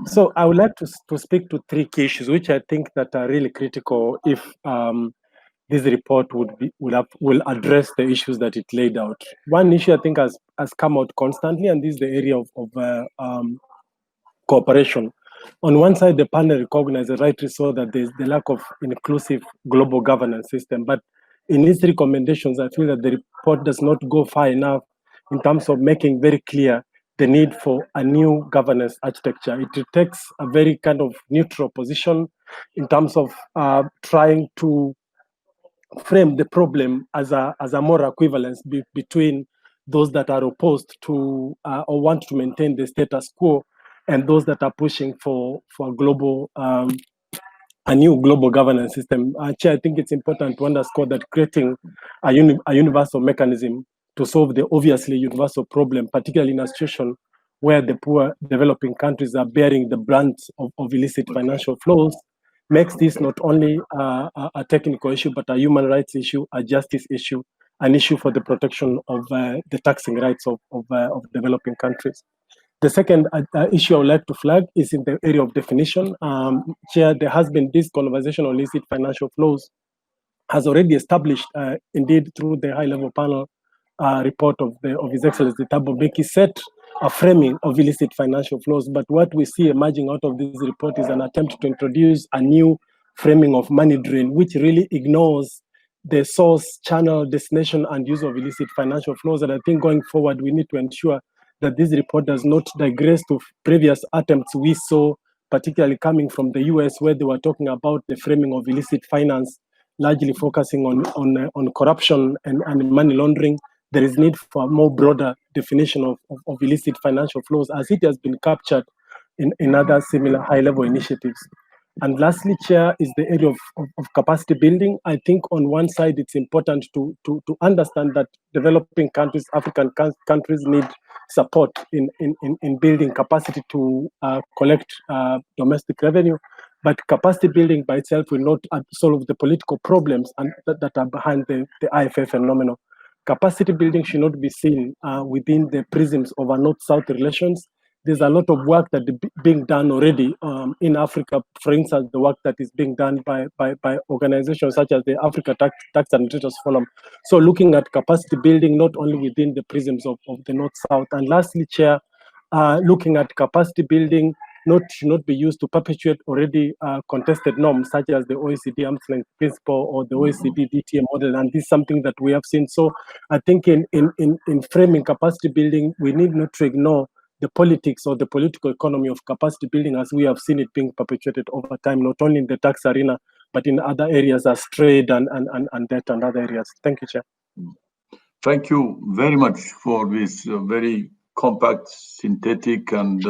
So I would like to speak to three key issues, which I think that are really critical if this report will address the issues that it laid out. One issue I think has come out constantly, and this is the area of cooperation. On one side, the panel recognizes, rightly so, that there's the lack of inclusive global governance system. But in its recommendations, I feel that the report does not go far enough in terms of making very clear the need for a new governance architecture. It takes a very kind of neutral position in terms of trying to frame the problem as a moral equivalence between those that are opposed to or want to maintain the status quo and those that are pushing for a global a new global governance system. Chair, I think it's important to underscore that creating a universal mechanism to solve the obviously universal problem, particularly in a situation where the poor developing countries are bearing the brunt of illicit financial flows, makes this not only a technical issue, but a human rights issue, a justice issue, an issue for the protection of the taxing rights of developing countries. The second issue I would like to flag is in the area of definition. Chair, there has been this conversation on illicit financial flows, has already established, indeed, through the high-level panel report of His Excellency Thabo Mbeki, set a framing of illicit financial flows. But what we see emerging out of this report is an attempt to introduce a new framing of money drain, which really ignores the source, channel, destination, and use of illicit financial flows. And I think going forward, we need to ensure that this report does not digress to previous attempts we saw, particularly coming from the US, where they were talking about the framing of illicit finance, largely focusing on corruption and money laundering. There is need for a more broader definition of illicit financial flows, as it has been captured in other similar high-level initiatives. And lastly, Chair, is the area of capacity building. I think on one side, it's important to understand that developing countries, African countries, need support in building capacity to collect domestic revenue. But capacity building by itself will not solve the political problems that are behind the IFA phenomenon. Capacity building should not be seen within the prisms of a North-South relations. there's a lot of work that is being done already in Africa. For instance, the work that is being done by organizations such as the Africa Tax Administrators Forum. So looking at capacity building, not only within the prisms of the North-South. And lastly, Chair, looking at capacity building should not be used to perpetuate already contested norms such as the OECD arm's length principle or the OECD DTA model. And this is something that we have seen. So I think in framing capacity building, we need not to ignore the politics or the political economy of capacity building as we have seen it being perpetuated over time, not only in the tax arena, but in other areas as trade and debt and other areas. Thank you, Chair. Thank you very much for this very compact, synthetic, and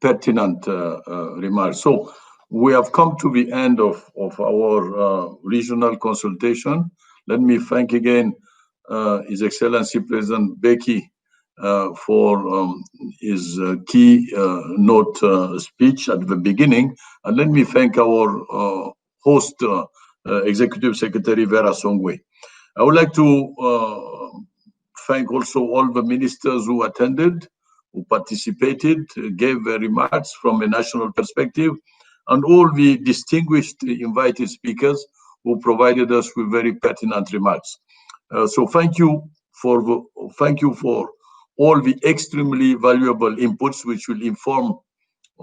pertinent remarks. So we have come to the end of our regional consultation. Let me thank again His Excellency President Beki for his key note speech at the beginning. And let me thank our host, Executive Secretary Vera Songwe. I would like to thank also all the ministers who attended, who participated, gave their remarks from a national perspective, and all the distinguished invited speakers who provided us with very pertinent remarks. So thank you for all the extremely valuable inputs which will inform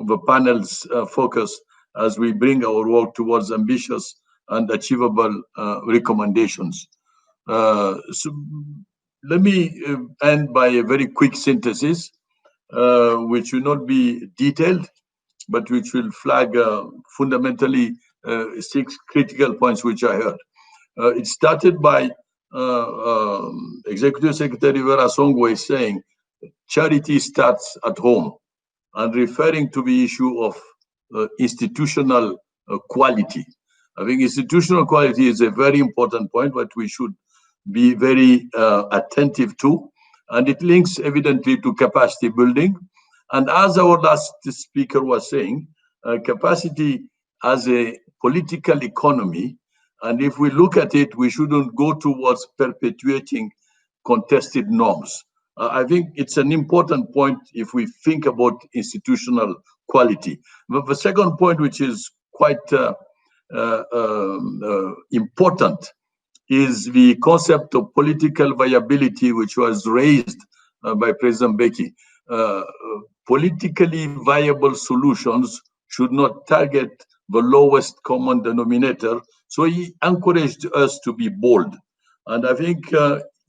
the panel's focus as we bring our work towards ambitious and achievable recommendations. So let me end by a very quick synthesis, which will not be detailed, but which will flag fundamentally 6 critical points which I heard. It started by Executive Secretary Vera Songwe saying, charity starts at home, and referring to the issue of institutional quality. I think institutional quality is a very important point, but we should be very attentive to, and it links evidently to capacity building. And as our last speaker was saying, capacity as a political economy, and if we look at it, we shouldn't go towards perpetuating contested norms. I think it's an important point if we think about institutional quality. But the second point, which is quite important, is the concept of political viability, which was raised by President Beki. Politically viable solutions should not target the lowest common denominator. So he encouraged us to be bold. And I think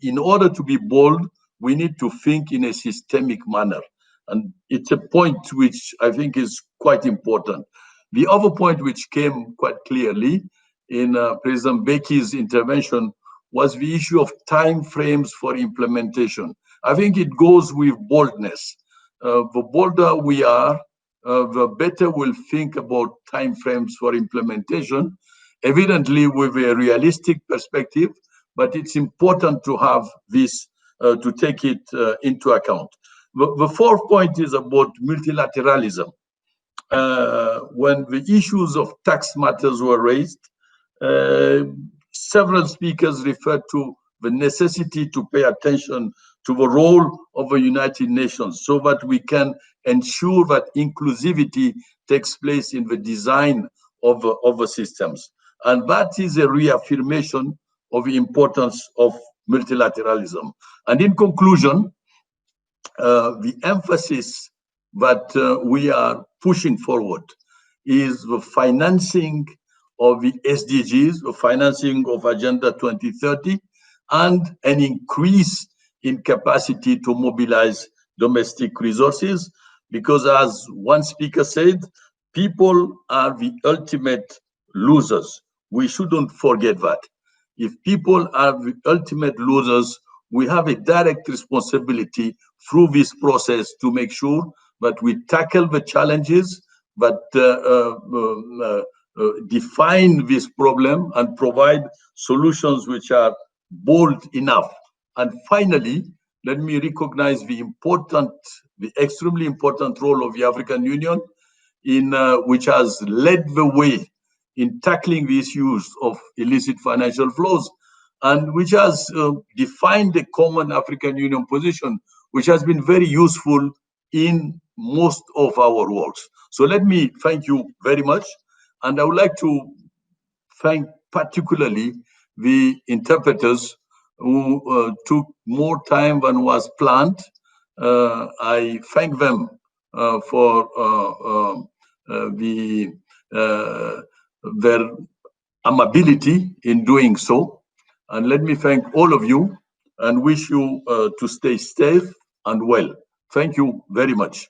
in order to be bold, we need to think in a systemic manner. And it's a point which I think is quite important. The other point which came quite clearly in President Beki's intervention was the issue of time frames for implementation. I think it goes with boldness. The bolder we are, the better we'll think about time frames for implementation, evidently with a realistic perspective, but it's important to have this, to take it into account. The fourth point is about multilateralism. When the issues of tax matters were raised, several speakers referred to the necessity to pay attention to the role of the United Nations so that we can ensure that inclusivity takes place in the design of the systems. And that is a reaffirmation of the importance of multilateralism. And in conclusion, the emphasis that we are pushing forward is the financing of the SDGs, the financing of Agenda 2030, and an increase in capacity to mobilize domestic resources. Because as one speaker said, people are the ultimate losers. We shouldn't forget that. If people are the ultimate losers, we have a direct responsibility through this process to make sure that we tackle the challenges that define this problem and provide solutions which are bold enough. And finally, let me recognize the extremely important role of the African Union, which has led the way in tackling the issues of illicit financial flows, and which has defined a common African Union position, which has been very useful in most of our works. So let me thank you very much. And I would like to thank particularly the interpreters who took more time than was planned. I thank them for their ability in doing so. And let me thank all of you and wish you to stay safe and well. Thank you very much.